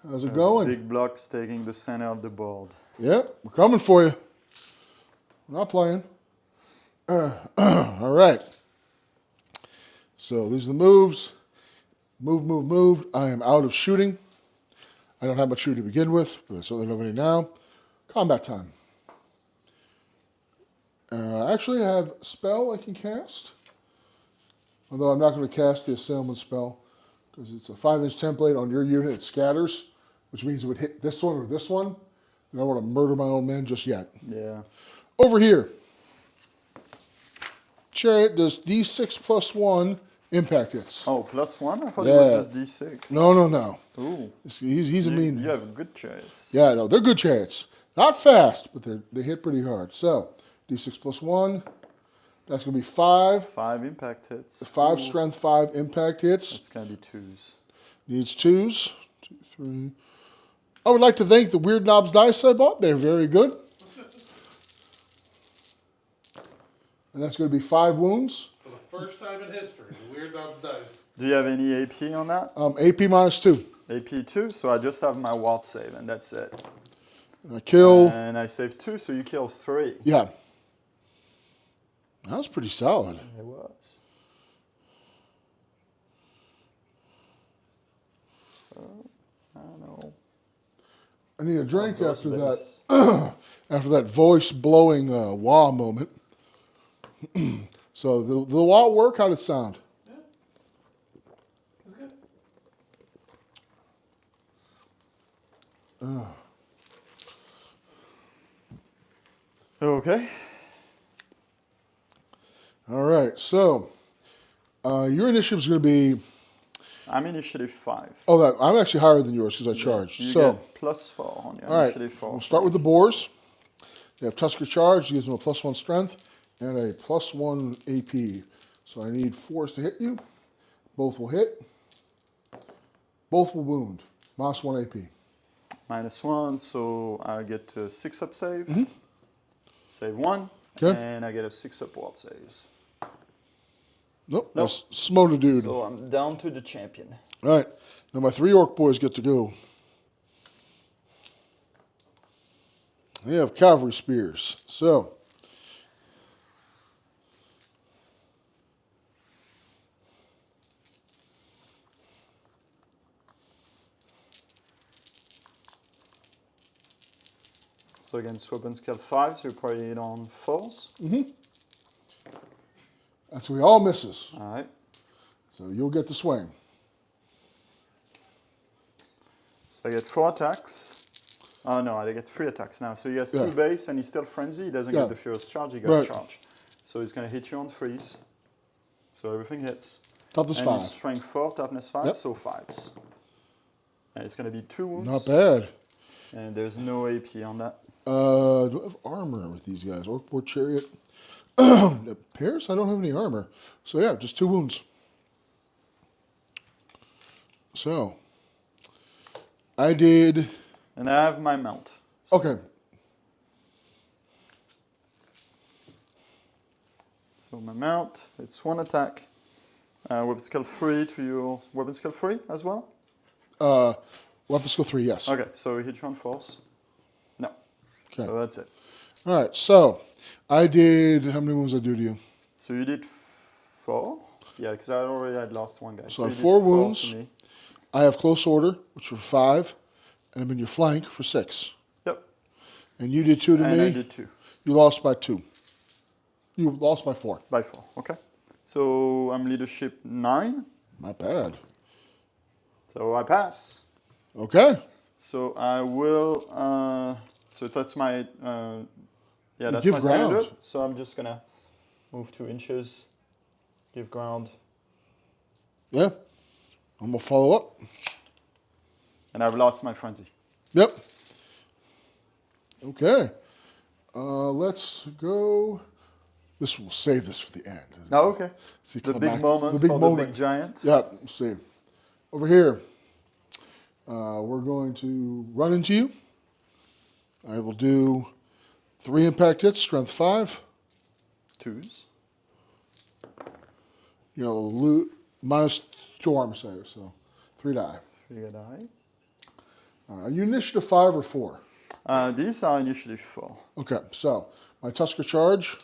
How's it going? Big blocks taking the center of the board. Yep, we're coming for you. We're not playing. All right. So these are the moves. Move. I am out of shooting. I don't have much shooting to begin with, but I certainly don't have any now. Combat time. Actually, I have a spell I can cast. Although I'm not going to cast the assailant spell because it's a 5-inch template on your unit. It scatters, which means it would hit this one or this one. And I don't want to murder my own men just yet. Yeah. Over here. Chariot does D6 plus 1 impact hits. Oh, +1? I thought it was just D6. No. Ooh. He's a mean. You have good chariots. Yeah, no, they're good chariots. Not fast, but they hit pretty hard. So, D6 plus 1. That's going to be 5. 5 impact hits. 5 Ooh. strength, 5 impact hits. It's going to be 2s. Needs 2s. 2, 3. I would like to thank the Weird Knobs dice I bought. They're very good. And that's going to be 5 wounds. For the first time in history, the Weird Knobs dice. Do you have any AP on that? AP minus 2. AP 2, so I just have my ward save, and that's it. I kill. And I save 2, so you kill 3. Yeah. That was pretty solid. It was. I don't know. I need a drink Oh, after those that. After that voice blowing wah moment. So the wah work. How did it sound? It's good. Okay. All right, so your initiative is going to be. I'm initiative 5. Oh, I'm actually higher than yours because I charged. You So, get +4 on your all right, initiative 4. we'll start with the boars. They have Tusker Charge, gives them a +1 strength and a +1 AP. So I need 4s to hit you. Both will hit. Both will wound. -1 AP. -1, so I get a 6-up save. Save 1. Okay. And I get a 6-up ward save. Nope, that's smote a dude. So I'm down to the champion. All right, now my 3 orc boys get to go. They have cavalry spears. So, So against weapon skill 5, so you probably hit on 4s. that's we all misses. Alright. So you'll get the swing. So I get 4 attacks. Oh no, I get 3 attacks now. So he has 2 base and he's still frenzy. He doesn't get the furious charge, he got a charge. So he's going to hit you on 3s. So everything hits. Toughness and 5. he's strength 4, toughness 5, Yep. so 5s. And it's going to be 2 wounds. Not bad. And there's no AP on that. Do I have armor with these guys? Orc boar chariot. The pairs? I don't have any armor. So yeah, just 2 wounds. So, I did. And I have my mount. So Okay. So my mount, it's 1 attack. Weapon skill 3 to your weapon skill 3 as well? Weapon skill 3, yes. Okay, so he hit you on force. No. Okay. So that's it. All right, so I did. How many wounds did I do to you? So you did 4? Yeah, because I already had lost 1 guy. So I have you did 4 to wounds. me. I have close order, which were 5, and I'm in your flank for 6. Yep. And you did 2 to And me. I did 2. You lost by 2. You lost by 4. By 4, okay. So I'm leadership 9. Not bad. So I pass. Okay. So I will, so that's my, yeah, that's give my ground. standard. So I'm just gonna move 2 inches, give ground, Yeah. I'm gonna follow up. and I've lost my frenzy. Yep. Okay. Let's go. This will save this for the end. Oh, okay. See, The big moment the big for moment. the big giant. Yeah. Let's see. Over here, we're going to run into you. I will do 3 impact hits, strength 5. 2s. You know, -2 armor save, so 3 die. 3 die. Are you initiative 5 or 4? These are initiative 4. Okay, so my Tusker Charge,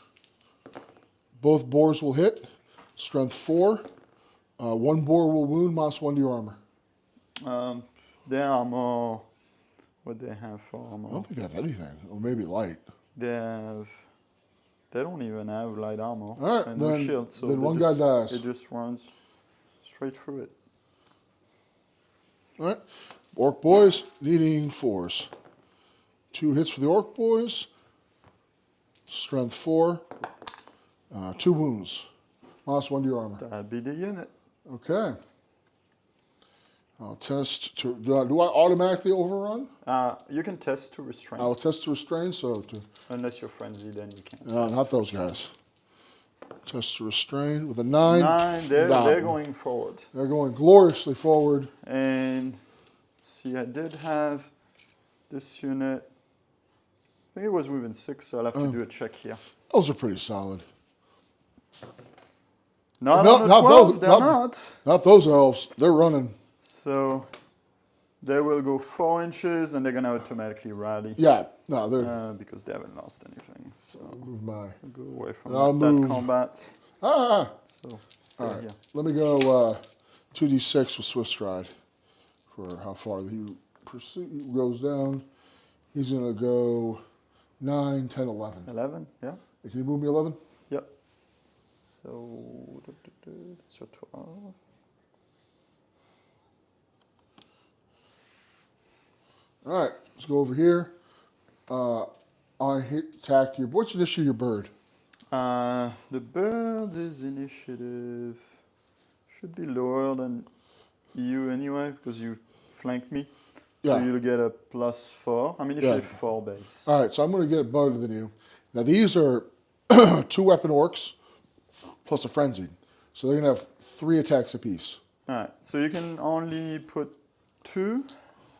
both boars will hit, strength 4. 1 boar will wound, -1 to your armor. They are more, what they have for I armor? don't think they have anything, or maybe light. They don't even have light armor. All right, and no then- shield, so then they one just, guy dies. It just runs straight through it. All right, Orc boys needing 4s. 2 hits for the Orc boys, strength 4, 2 wounds, -1 to your armor. That'd be the unit. Okay. I'll test to, do I automatically overrun? You can test to restrain. I'll test to restrain, so to, Unless you're frenzied, then you can't. not those guys. Test to restrain with a 9. 9, they're going forward. They're going gloriously forward. And let's see, I did have this unit. I think it was within 6, so I'll have to do a check here. Those are pretty solid. Not No, on the not 12, those, they're not- not. Not those elves. They're running. So they will go 4 inches and they're going to automatically rally Yeah. No, they're. because they haven't lost anything. So Move my. I'll go away from And I'll that move- combat. Ah. So All right. yeah. Let me go 2d6 with Swift Stride for how far he goes down. He's going to go 9, 10, 11. 11, yeah. Can you move me 11? Yep. So, so 12. All right. let's go over here. I hit attack your. What's your issue? Your bird. The bird is initiative should be lower than you anyway because you flanked me. So Yeah. you'll get a +4. I'm initiative 4 base. All right, so I'm going to get it better than you. Now these are 2-weapon orcs plus a frenzied, so they're going to have 3 attacks apiece. Alright, so you can only put 2.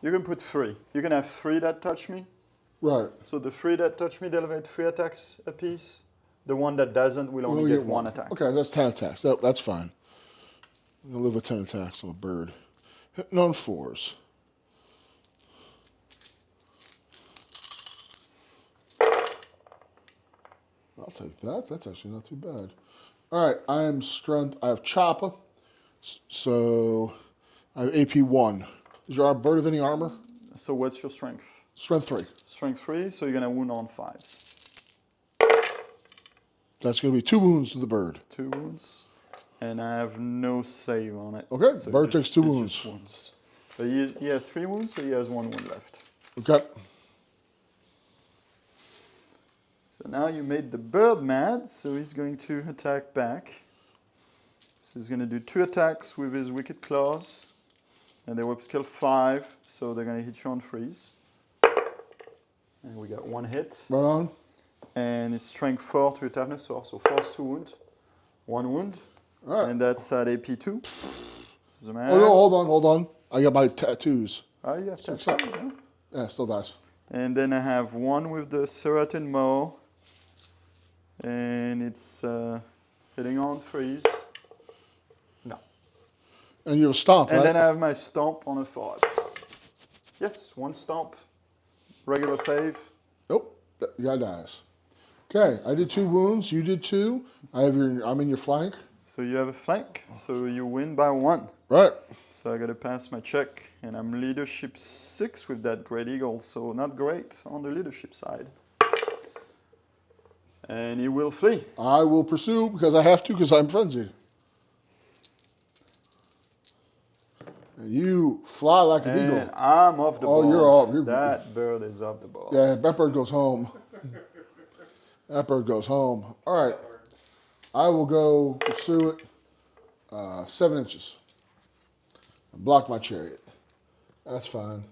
You can put 3. You can have 3 that touch me. Right. So the 3 that touch me, they'll have 3 attacks apiece. The one that doesn't will only get 1 attack. Okay, that's 10 attacks. That's fine. I'm going to live with 10 attacks on a bird. Hitting on 4s. I'll take that. That's actually not too bad. All right, I am strength. I have chopper, so I have AP 1. Is your bird of any armor? So what's your strength? Strength 3. Strength 3, so you're gonna wound on 5s. That's going to be 2 wounds to the bird. 2 wounds. And I have no save on it. Okay, so bird takes 2 it's wounds. just wounds. But he has 3 wounds, so he has 1 wound left. Okay. So now you made the bird mad, so he's going to attack back. So he's going to do 2 attacks with his wicked claws. And they will skill 5, so they're going to hit you on freeze. And we got 1 hit. Right on. And his strength 4 to a toughness 4, so 4 is 2 wound. 1 wound. All right. And that's at AP 2. Doesn't matter. Oh, no, hold on. I got my tattoos. Oh, you have Six tattoos, up. huh? Yeah, still dies. And then I have 1 with the Serratin Maw. And it's hitting on freeze. No. And you have a stomp, And right? then I have my stomp on a 5. Yes, 1 stomp. Regular save. Nope, the guy dies. Okay, I did 2 wounds. You did 2. I'm in your flank. So you have a flank. So you win by 1. Right. So I gotta pass my check. And I'm leadership 6 with that Great Eagle. So not great on the leadership side. And he will flee. I will pursue because I have to because I'm frenzied. And you fly like an And eagle. I'm off the board. Oh, you're off. That bird is off the board. Yeah, that bird goes home. That bird goes home. All right. I will go pursue it 7 inches. And block my chariot. That's fine.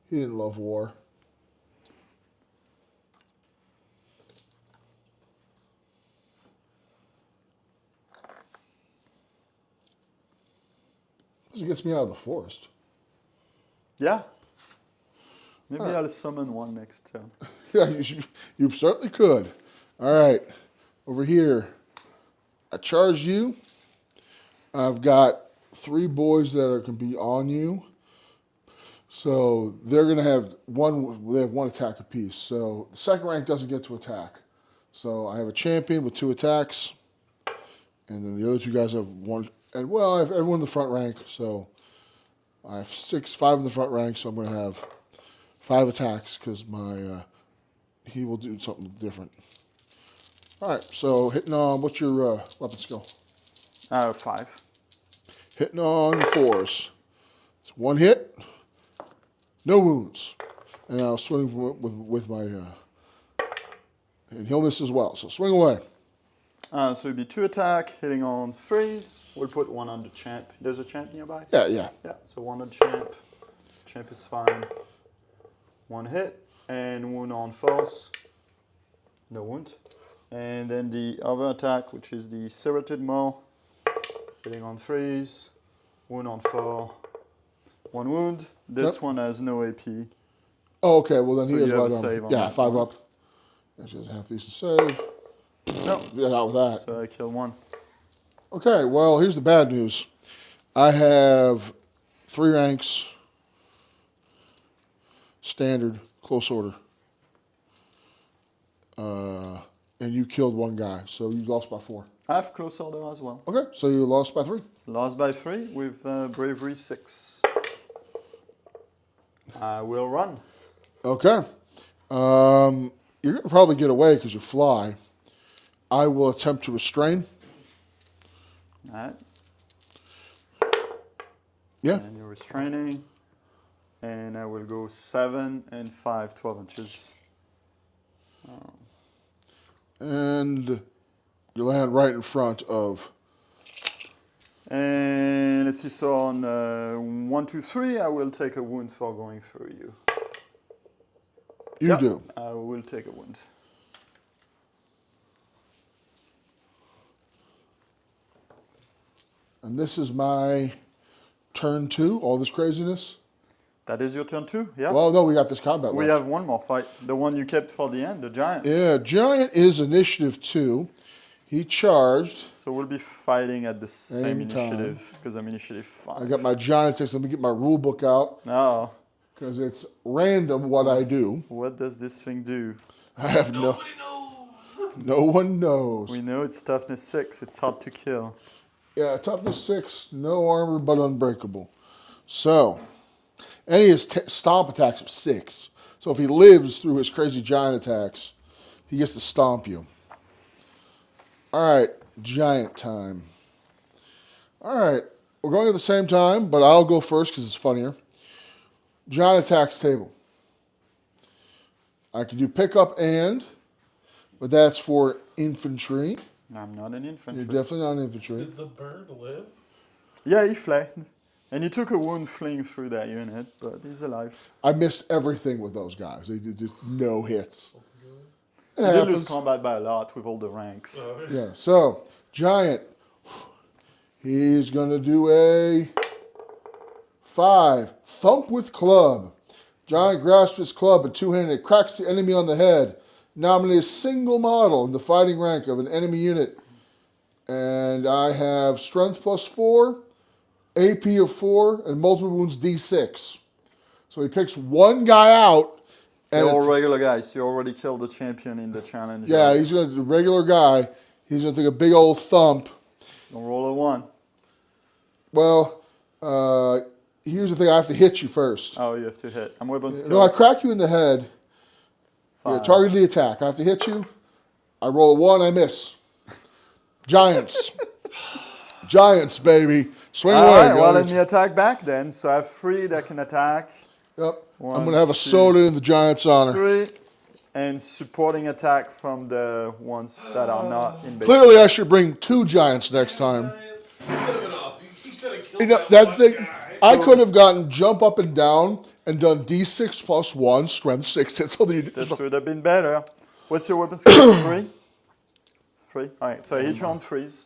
He didn't love war. This gets me out of the forest. Yeah. Maybe I'll summon one next turn. Yeah, you certainly could. All right, over here, I charged you. I've got 3 boys that can be on you. So they're going to have they have 1 attack apiece. So the second rank doesn't get to attack. So I have a champion with 2 attacks. And then the other 2 guys have 1. And well, I have everyone in the front rank. So I have 5 in the front rank. So I'm going to have 5 attacks because he will do something different. All right, so hitting on, what's your weapon skill? 5. Hitting on 4s. It's 1 hit, no wounds. And I'll swing with my, and he'll miss as well. So swing away. So it'd be 2 attack, hitting on freeze. We'll put 1 on the champ. There's a champ nearby? Yeah. Yeah, so 1 on champ. Champ is fine. 1 hit, and wound on force. No wound. And then the other attack, which is the Serrated Maw. Hitting on freeze. Wound on 4. 1 wound. This one has no AP. Oh, okay. Well, then So he has you have light a save armor. on Yeah, that 5 one. up. Actually has a half decent save. No. Yeah, not with that. So I kill 1. Okay, well, here's the bad news. I have 3 ranks, standard, close order. And you killed 1 guy, so you lost by 4. I have close order as well. Okay, so you lost by 3. Lost by 3 with bravery 6. I will run. Okay. You're going to probably get away because you fly. I will attempt to restrain. Alright. Yeah. And you're restraining. And I will go 7 and 5, 12 inches. And you land right in front of. And let's see, so on 1, 2, 3, I will take a wound for going through you. You Yep, do. I will take a wound. And this is my turn 2, all this craziness. That is your turn too? Yeah. Well, no, we got this combat We left. have one more fight. The one you kept for the end, the giant. Yeah, Giant is initiative 2. He charged. So we'll be fighting at the same Same time. initiative because I'm initiative 5. I got my Giant attacks. Let me get my rule book out Oh, because it's random what I do. what does this thing do? I have no one knows. We know it's toughness 6. It's hard to kill. Yeah, toughness 6, no armor but unbreakable. So, and he has stomp attacks of 6. So if he lives through his crazy giant attacks, he gets to stomp you. All right, giant time. All right, we're going at the same time, but I'll go first because it's funnier. Giant attacks table. I can do pick up and, but that's for infantry. I'm not an infantry. You're definitely not an infantry. Did the bird live? Yeah, he fled. And he took a wound fleeing through that unit, but he's alive. I missed everything with those guys. They did just no hits. It He did lose happens. combat by a lot with all the ranks. Yeah, so giant. He's going to do a 5. Thump with club. Giant grasps his club and two-handed cracks the enemy on the head. Nominate a single model in the fighting rank of an enemy unit. And I have strength +4, AP of 4, and multiple wounds D6. So he picks one guy out. They're And all regular guys. You already killed the champion in the challenge. yeah, he's going to, the regular guy, he's going to take a big old thump. Don't roll a 1. Well, here's the thing. I have to hit you first. Oh, you have to hit. I'm weapon skill. No, I crack you in the head. Yeah, 5. target the attack. I have to hit you. I roll a 1, I miss. Giants. Giants, baby. Swing All away, right, well, let guys. me attack back then. So I have 3 that can attack. Yep. One, I'm going to have a 2, soda in the Giants' honor. 3. And supporting attack from the ones that are not in base. Clearly, I should bring 2 Giants next time. Could have been awesome. You could have killed You know, that that one thing, guy. I could have gotten jump up and down and done D6 +1, strength 6. That's all you do. This would have been better. What's your weapon skill? 3? 3? Alright, so I hit you on 3s.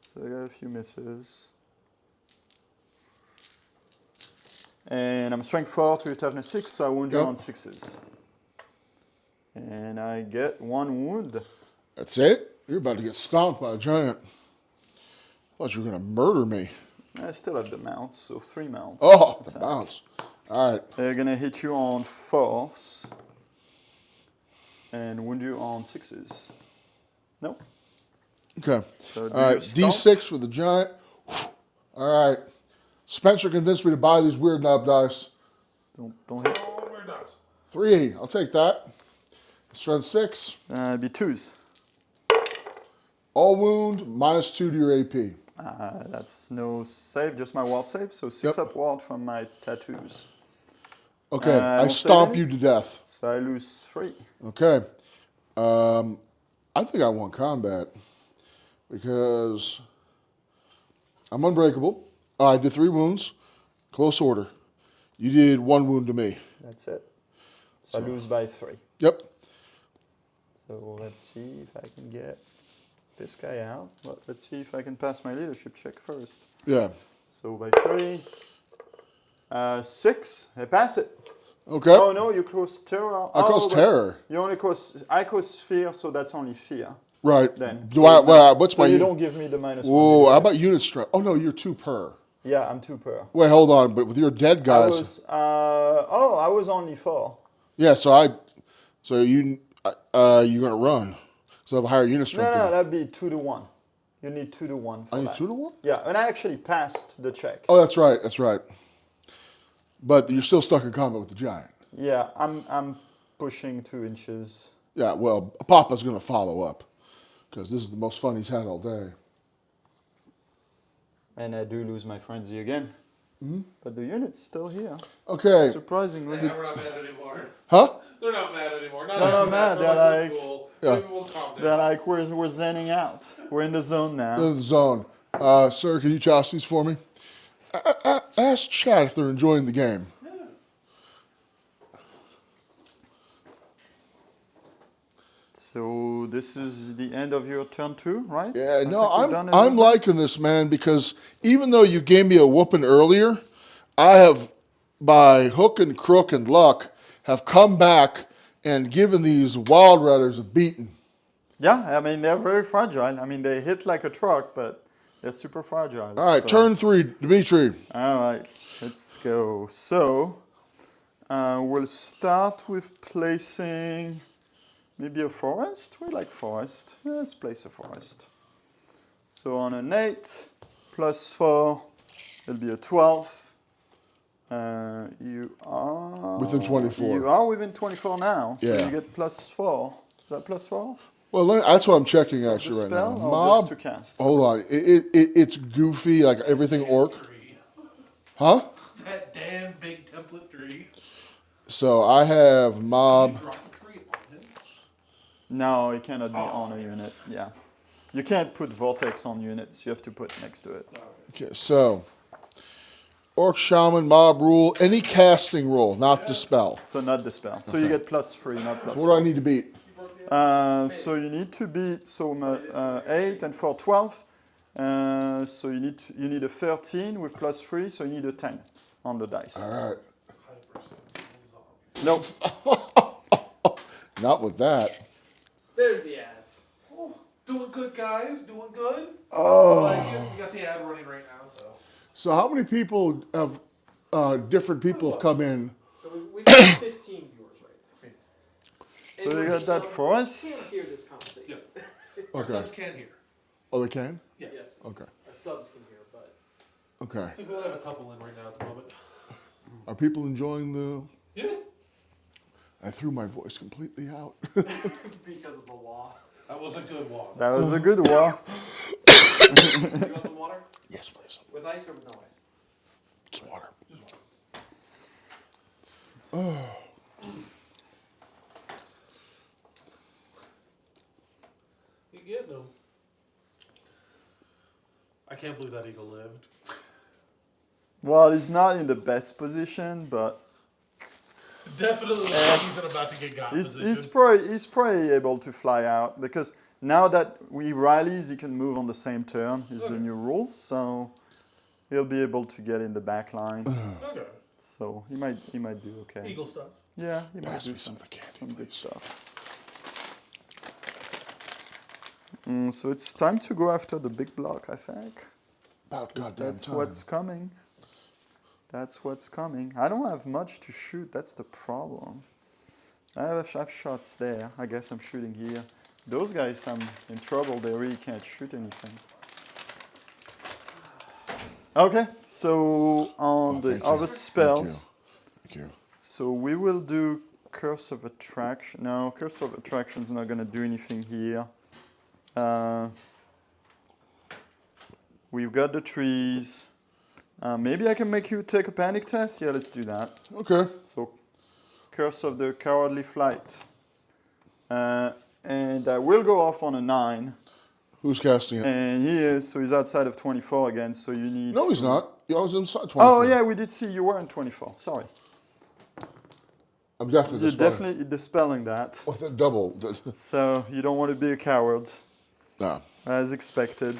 So I got a few misses. And I'm strength 4 to your toughness 6, so I wound you Yep. on 6s. And I get 1 wound. That's it? You're about to get stomped by a giant. I thought you were going to murder me. I still have the mounts, so 3 mounts. Oh, the attack. bounce. All right. They're gonna hit you on 4s and wound you on 6s. Nope. Okay. So do All right. your stomp. D6 for the giant. All right. Spencer convinced me to buy these weird knob dice. Don't hit. Oh, we're nuts. 3. I'll take that. Strength 6. It'd be 2s. All wound, -2 to your AP. That's no save, just my ward save. So 6 Yep. up ward from my tattoos. Okay. I I don't save stomp any? you to death. So I lose 3. Okay. I think I won combat because I'm unbreakable. Oh, I did 3 wounds. Close order. You did 1 wound to me. That's it. So I lose by 3. Yep. So let's see if I can get this guy out. But let's see if I can pass my leadership check first. Yeah. So by 3. 6. I pass it. Okay. Oh no, you close terror. I close but terror. You only close. I close fear, so that's only fear. Right. Then. Do I? Well, what's so my? you don't give me the -1. Whoa. How about unit strength? Oh no, you're 2 per. Yeah, I'm 2 per. Wait, hold on. But with your dead I guys, was. I was only 4. yeah. So you're gonna run. So I have a higher unit No, strength. no, than that'd be 2 to 1. You need 2 to 1 for I need that. 2 to 1. Yeah, and I actually passed the check. Oh, that's right. That's right. But you're still stuck in combat with the giant. Yeah, I'm pushing 2 inches. Yeah. Well, Papa's gonna follow up because this is the most fun he's had all day. And I do lose my frenzy again. But the unit's still here. Okay. Surprisingly. Yeah, we're not mad anymore. Huh? They're not mad anymore. Not They're after not mad, that. they're We're like- cool. Yeah. Maybe we'll calm They're down. like, we're zenning out. We're in the zone now. In the zone. Sir, can you toss these for me? Ask chat if they're enjoying the game. So this is the end of your turn 2, right? Yeah, I no, think we've done I'm everything. liking this, man, because even though you gave me a whooping earlier, I have, by hook and crook and luck, have come back and given these Wild Riders a beating. Yeah, I mean, they're very fragile. I mean, they hit like a truck, but they're super fragile. All right, so- turn 3, Dimitri. All right, let's go. So, we'll start with placing maybe a forest. We like forest. Let's place a forest. So on an 8, plus 4, it'll be a 12. You are Within 24. You are within 24 now. So Yeah. you get plus 4. Is that plus 4? Well, that's what I'm checking The actually right spell now. or just to cast? Hold on. It's goofy, like everything orc. Tree. Huh? That damn big template tree. So I have mob. Drop a tree on him. No, it cannot be on a unit. Yeah. You can't put vortex on units. You have to put next to it. Okay, so orc shaman mob rule. Any casting roll, not dispel. So not the spell. So you get plus 3, not plus What do I need to beat? So you need to beat 8 and 4, 12. So you need a 13 with plus 3. So you need a 10 on the dice. All right. Nope. Not with that. There's the ads. Oh, doing good, guys. Doing good. Oh. You got the ad running right now, so. So how many people have different people have come in? So we've got 15 viewers right now. So you got that forest. Can't hear this conversation. Yeah. Our Okay. subs can hear. Oh, they can? Yeah. Yes. Okay. Our subs can hear, but Okay. I think we'll have a couple in right now at the moment. Are people enjoying the? Yeah. I threw my voice completely out. because of the law. That was a good one. That was a good one. You want some water? Yes, please. With ice or with no ice? Just water. You get them. I can't believe that eagle lived. Well, he's not in the best position, but Definitely he's about to get got he's probably able to fly out because now that we rallies, he can move on the same turn. Is the new rules, so he'll be able to get in the back line. Okay. So he might do okay. Eagle stuff. Yeah, he might Pass do me some some, of the candy, some good please. stuff. So it's time to go after the big block, I think. About 'Cause goddamn that's time. what's coming. That's what's coming. I don't have much to shoot. That's the problem. I have shots there. I guess I'm shooting here. Those guys, I'm in trouble. They really can't shoot anything. Okay, so on the thank you. other spells, Thank you. so we will do Curse of Attraction. No, Curse of Attraction is not going to do anything here. We've got the trees. Maybe I can make you take a panic test? Yeah, let's do that. Okay. So, Curse of the Cowardly Flight. And that will go off on a 9. Who's casting it? And he is, so he's outside of 24 again, so you need... No, he's to- not. I was inside 24. Oh, yeah, we did see you were in 24. Sorry. I'm definitely You're dispelling. definitely dispelling that. With the double. So, you don't want to be a coward, No. as expected.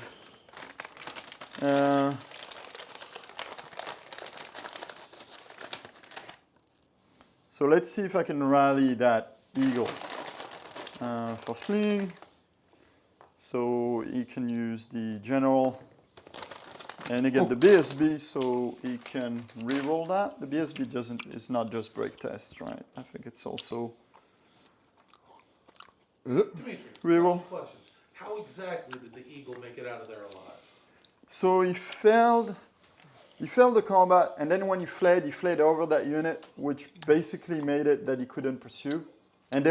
So let's see if I can rally that eagle for fleeing. So he can use the general and again the BSB, so he can re-roll that. The BSB it's not just break test, right? I think it's also Dimitri, Reroll. some questions. How exactly did the eagle make it out of there alive? so he failed the combat, and then when he fled over that unit, which basically made it that he couldn't pursue. And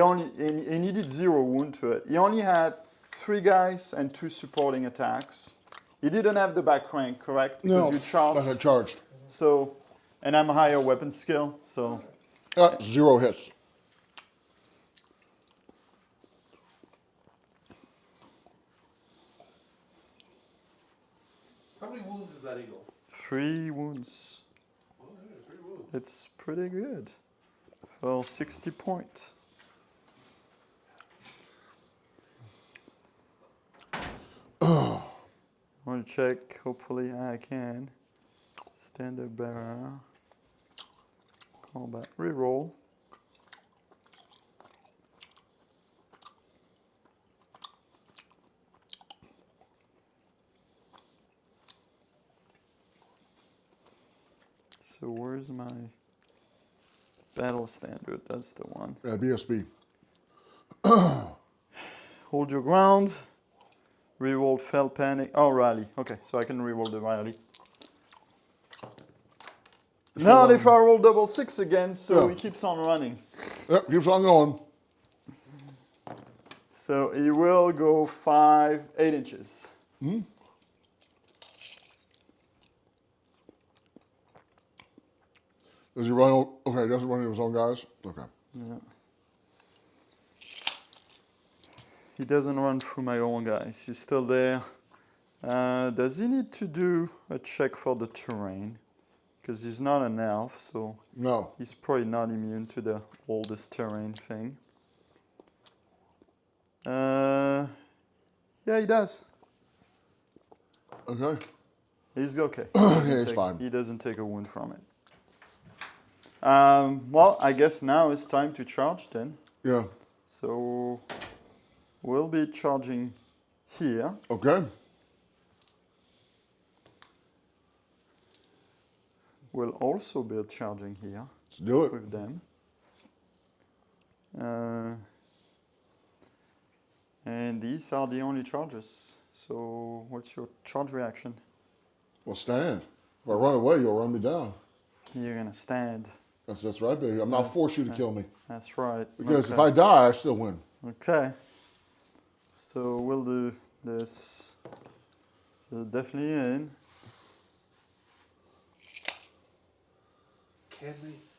he did 0 wound to it. He only had 3 guys and 2 supporting attacks. He didn't have the back rank, correct? Because No. you charged. I charged. So, and I'm higher weapon skill, so 0 hits. How many wounds is that eagle? 3 wounds. Oh, yeah, 3 wounds. It's pretty good for 60 points. I want to check. Hopefully, I can. Standard bearer. Combat. Reroll. So where's my battle standard? That's the one. Yeah, BSB. Hold your ground. Reroll fell panic. Oh, rally. Okay, so I can reroll the rally. Not if I roll double 6 again, so Yeah. he keeps on running. Yep, keeps on going. So he will go 8 inches. Does he run? Okay, he doesn't run into his own guys? Okay. Yeah. He doesn't run through my own guys. He's still there. Does he need to do a check for the terrain? Because he's not an elf, so No. he's probably not immune to the oldest terrain thing. Yeah, he does. Okay. He's okay. Yeah, he's fine. He doesn't take a wound from it. Well, I guess now it's time to charge then. Yeah. So we'll be charging here. Okay. We'll also be charging here Let's do it. with them. And these are the only charges. So what's your charge reaction? Well, stand. If I run away, you'll run me down. You're gonna stand. That's right, baby. I'm not forcing you to kill me. That's right. Because Okay. if I die, I still win. Okay. So we'll do this. So definitely in.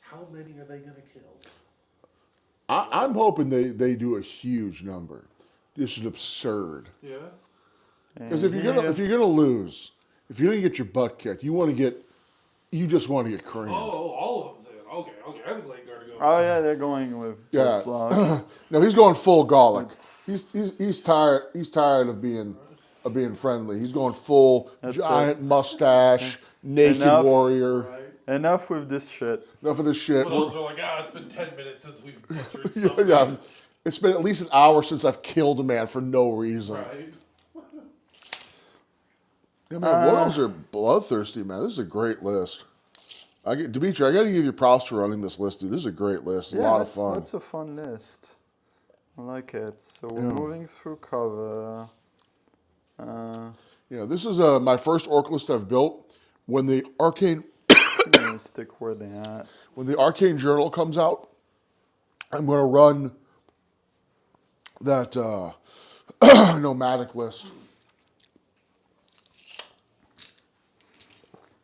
How many are they going to kill? I'm hoping they do a huge number. This is absurd. Yeah. Because if you're gonna lose, if you're gonna get your butt kicked, you just want to get creamed. Oh, all of them. Okay. I think Lane Guard go. Oh yeah, they're going with Yeah. both blocks. No, he's going full Gallic. He's tired. He's tired of being friendly. He's going full That's giant mustache, naked Enough. warrior. Right. Enough with this shit. Enough of this shit. Wood Elves are like, it's been 10 minutes since we've butchered Yeah, something. yeah. It's been at least an hour since I've killed a man for no reason. Right. Yeah, man, Wood Elves are bloodthirsty, man. This is a great list. Dimitri, I got to give you props for running this list, dude. This is a great list. A lot of fun. That's a fun list. I like it. So we're moving through cover. This is my first orc list I've built. When the arcane I'm gonna stick where they at. when the arcane journal comes out, I'm going to run that nomadic list.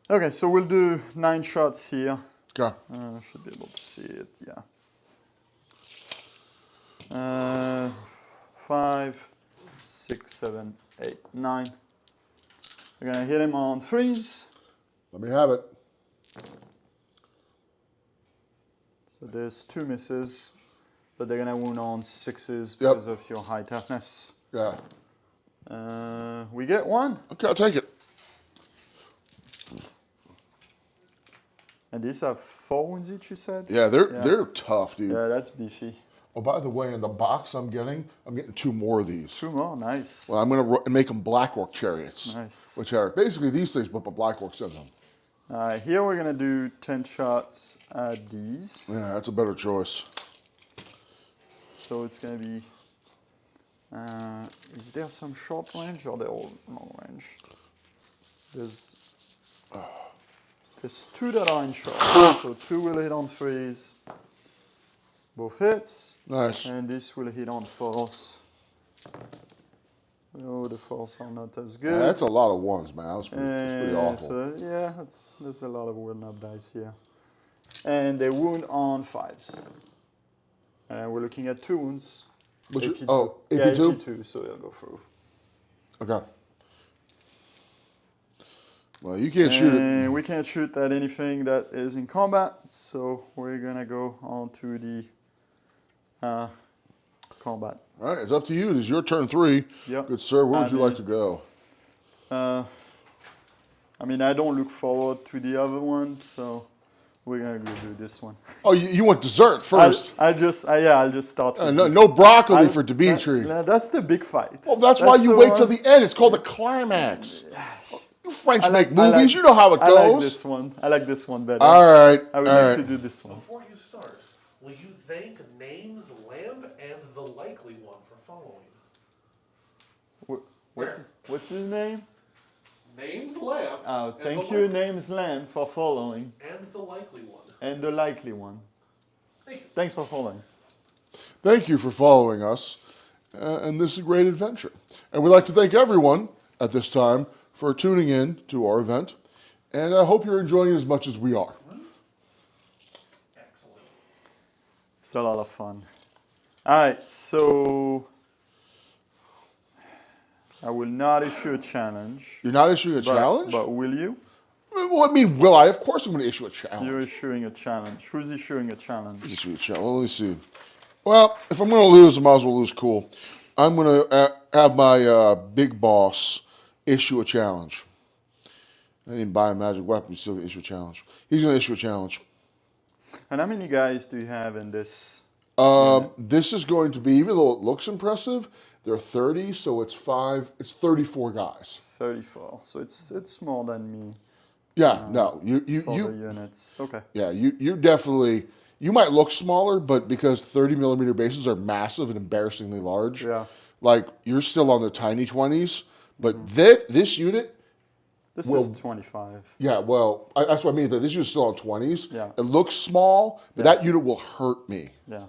Okay, so we'll do 9 shots here. Okay. I should be able to see it, yeah. 5, 6, 7, 8, 9. We're gonna hit him on 3s. Let me have it. So there's 2 misses, but they're gonna wound on 6s because of your high toughness. Yeah. We get 1. Okay, I'll take it. And these are 4 wounds each, you said? Yeah, they're tough, dude. Yeah, that's beefy. Oh, by the way, in the box I'm getting 2 more of these. 2 more, nice. Well, I'm going to make them Black Orc chariots. Nice. Which are basically these things, but Black Orcs in them. Here we're gonna do 10 shots at these. Yeah, that's a better choice. So it's gonna be. Is there some short range or they're all long range? There's 2 that are in short. So 2 will hit on 3s. Both hits. Nice. And this will hit on 4s. Oh, the falls are not as Yeah, good. that's a lot of ones, man. That's pretty awful. So yeah, there's a lot of wound up dice here. And they wound on 5s. We're looking at 2 wounds. AP2. Oh, Yeah, AP2? AP2, so they'll go through. Okay. Well, you can't shoot it. And we can't shoot at anything that is in combat, so we're gonna go on to the combat. All right, it's up to you. It is your turn 3. Yep. Good sir, where would you mean, like to go? I mean, I don't look forward to the other ones, so we're gonna go do this one. Oh, you want dessert first. I'll just start with this. No broccoli for Dimitri. That's the big fight. Well, that's why you the wait one- till the end. It's called the climax. You French make I movies. like- You know how it I goes. like this one. I like this one better. All right. I would all like right. to do this one. Before you start, will you thank Names Lamb and the likely one for following? What's his name? Names Lamb. Oh, and thank the you, li- Names Lamb, for following. And the likely one. And the likely one. Thank you. Thanks for following. Thank you for following us and this great adventure. And we'd like to thank everyone at this time for tuning in to our event. And I hope you're enjoying it as much as we are. Excellent. It's a lot of fun. All right, so I will not issue a challenge. You're not issuing a challenge? But will you? Well, I mean, will I? Of course I'm going to issue a challenge. You're issuing a challenge. Who's issuing a challenge? Issue a challenge. Let me see. Well, if I'm going to lose, I might as well lose cool. I'm going to have my big boss issue a challenge. I didn't buy a magic weapon. He's still going to issue a challenge. He's going to issue a challenge. And how many guys do you have in this? This is going to be, even though it looks impressive, there are 30, so it's 34 guys. 34. So it's more than me Yeah, no, for the units. Okay. yeah, you definitely, you might look smaller, but because 30 millimeter bases are massive and embarrassingly large, Yeah. like you're still on the tiny 20s, but this unit, This Well- is 25. yeah, well, that's what I mean, but this unit's still on 20s. Yeah. It looks small, but that unit will hurt me. Yeah.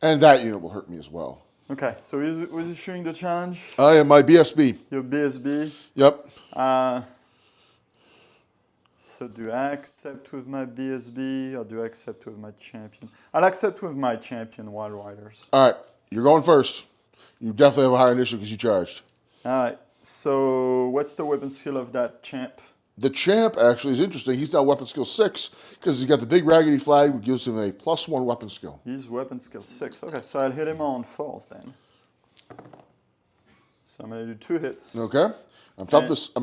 And that unit will hurt me as well. Okay. So who's issuing the challenge? I am my BSB. Your BSB. Yep. So do I accept with my BSB or do I accept with my champion? I'll accept with my champion, Wild Riders. All right, you're going first. You definitely have a higher initiative because you charged. All right. So what's the weapon skill of that champ? The champ actually is interesting. He's now weapon skill 6 because he's got the big raggedy flag, which gives him a +1 weapon skill. He's weapon skill 6. Okay, so I'll hit him on 4s then. So I'm gonna do 2 hits. Okay. I'm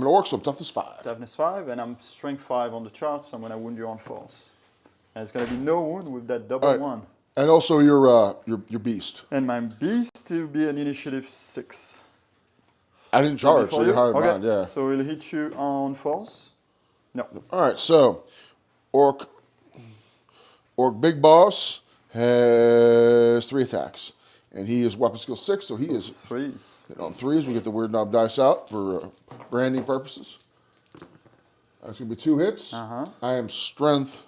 an orc, so I'm toughness 5. Toughness 5, and I'm strength 5 on the chart, so I'm gonna wound you on 4s. And it's gonna be no wound with that double All right. 1. And also your beast. And my beast will be an initiative 6. I didn't charge, For so you? you're higher than Okay, mine, yeah. so we'll hit you on 4s. No. All right, so orc big boss has 3 attacks, and he is weapon skill 6, so he is 3s. on 3s. We get the weird knob dice out for branding purposes. That's gonna be 2 hits. I am strength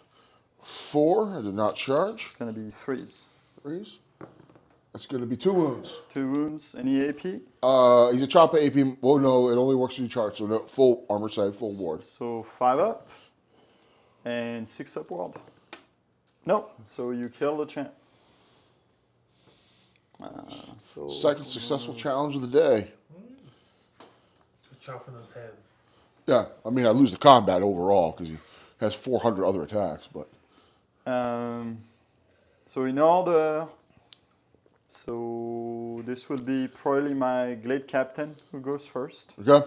4. I did not charge. It's gonna be 3s. 3s. That's gonna be 2 wounds. 2 wounds. Any AP? He's a chopper AP. Well, no, it only works when you charge, so no, full armor save, full ward. So 5 up and 6 upward. No, so you kill the champ. Second successful challenge of the day. Good chopping those heads. Yeah, I mean, I lose the combat overall because he has 400 other attacks, but So in order, so this will be probably my Glade Captain who goes first. okay.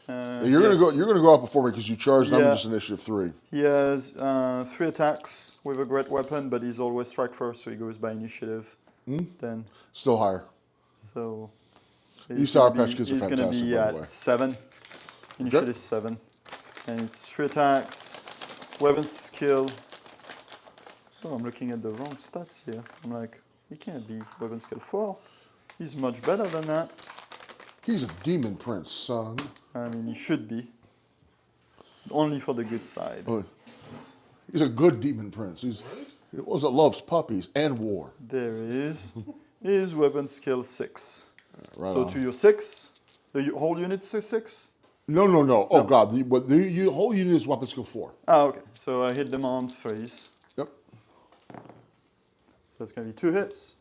You're yes. gonna go out before me because you charged. And I'm Yeah. just initiative 3. He has 3 attacks with a great weapon, but he's always strike first, so he goes by initiative. Then, Still higher. so These Sour Patch Kids are he's gonna fantastic, be by the at way. 7, initiative 7, and it's 3 attacks, weapon skill. So I'm looking at the wrong stats here. I'm like, he can't be weapon skill 4. He's much better than that. He's a demon prince, son. I mean, he should be. Only for the good side. Oh, he's a good demon prince. He's that loves puppies and war. There he is. His weapon skill 6. Right So on. to your 6, The whole unit's a 6? No, no, no. Oh, God. The whole unit is weapon skill 4. Oh, okay. So I hit them on 3s. Yep. So it's going to be 2 hits.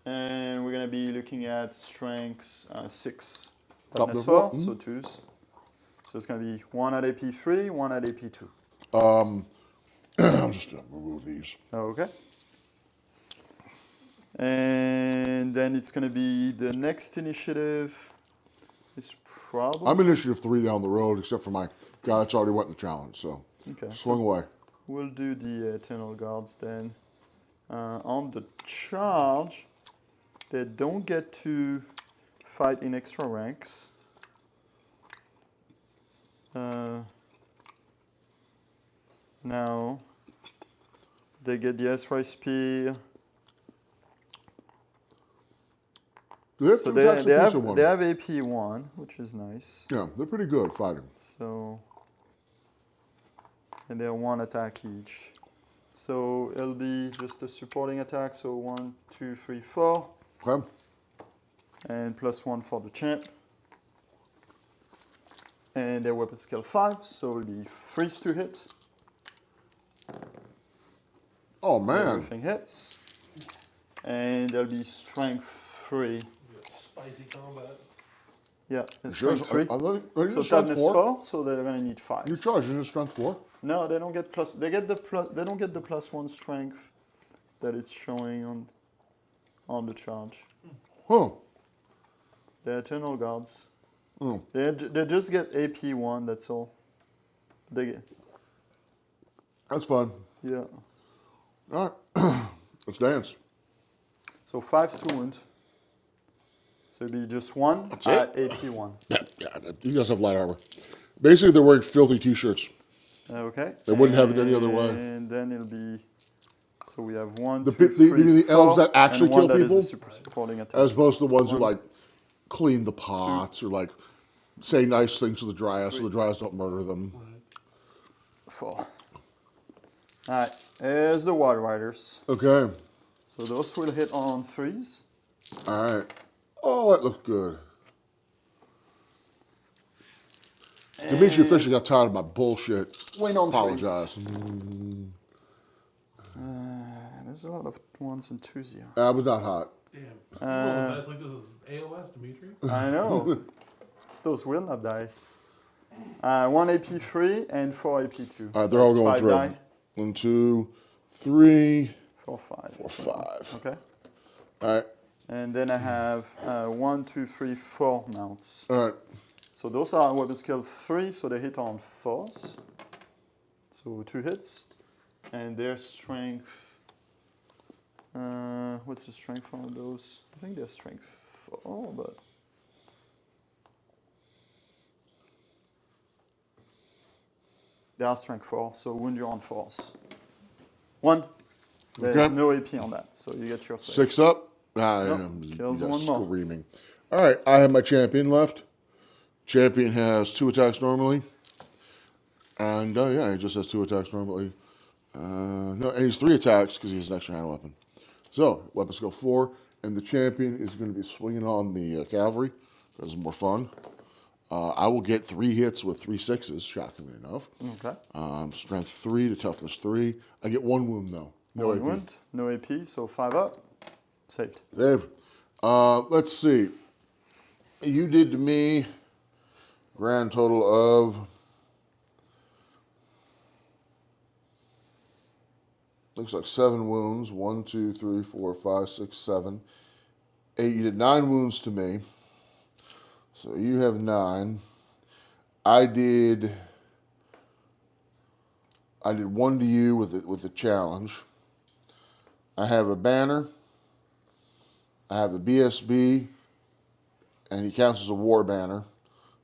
And we're going to be looking at strengths 6. Top Toughness of the 4, floor. so 2s. So it's going to be 1 at AP 3, 1 at AP 2. I'm just going to remove these. Okay. And then it's going to be the next initiative is probably... I'm initiative 3 down the road, except for my guy that's already went in the challenge, so Okay. swing away. We'll do the Eternal Guards then. On the charge, they don't get to fight in extra ranks. Now, they get the Ezra Spear. Do they have So two attacks they apiece or one? have AP 1, which is nice. Yeah, they're pretty good fighting. So, and they're 1 attack each. So it'll be just a supporting attack. So 1, 2, 3, 4. Okay. And +1 for the champ. And their weapon skill 5, so it'll be 3s to hit. Oh, man. Everything hits. And there'll be strength 3. Spicy combat. Yeah, it's strength 3. Are So strength toughness 4? 4, so they're gonna need 5. You charge, isn't it strength 4? No, they don't get plus. They get the plus. They don't get the +1 strength that it's showing on the charge. Huh. The Eternal Guards. Oh. They just get AP 1. That's all. They get. That's fun. Yeah. All right. Let's dance. So 5's to wound. So it'd be just 1 That's at AP 1. Yeah, you guys have light armor. Basically, they're wearing filthy t-shirts. Okay. They wouldn't have it any other way. And then it'll be. So we have 1, The 2, pe- the- 3, you mean the 4, elves that actually and one kill that is people? a super supporting attack. As opposed to the ones who, like, clean the pots or, like, say nice things to the Dryas so the Dryas don't murder them. 4. Alright, there's the Wild Riders. Okay. So those will hit on 3s. All right. Oh, that looks good. Dimitri officially got tired of my bullshit. Wait on Apologize. There's a lot of 1s and 2s here. I was not hot. Damn. Oh, that's like this is AOS, Dimitri. I know. It's those wheel nub dice. 1 AP3 and 4 AP2. All right, they're all going through. Die. 1, 2, 3, 4, 5. 4, 5. Okay. All right. And then I have 1, 2, 3, 4 mounts. All right. So those are weapon skill 3, so they hit on 4s. So 2 hits. And their strength. What's the strength on those? I think they're strength 4, but. They are strength 4, so wound you on 4s. 1. There's Okay. no AP on that, so you get your save. 6 up. Ah, Nope, yeah, kills you guys one more. screaming. All right, I have my champion left. Champion has 2 attacks normally. And, yeah, he just has 2 attacks normally. No, and he's 3 attacks because he has an extra hand weapon. So, weapon skill 4, and the champion is going to be swinging on the cavalry. This is more fun. I will get 3 hits with 3 6s, shockingly enough. Okay. Strength 3 to toughness 3. I get 1 wound, though. No One AP. wound, no AP, so 5 up. Saved. Dave, let's see. You did to me grand total of looks like 7 wounds. 1, 2, 3, 4, 5, 6, 7, 8. You did 9 wounds to me. So you have 9. I did 1 to you with the challenge. I have a banner. I have a BSB, and he counts as a war banner,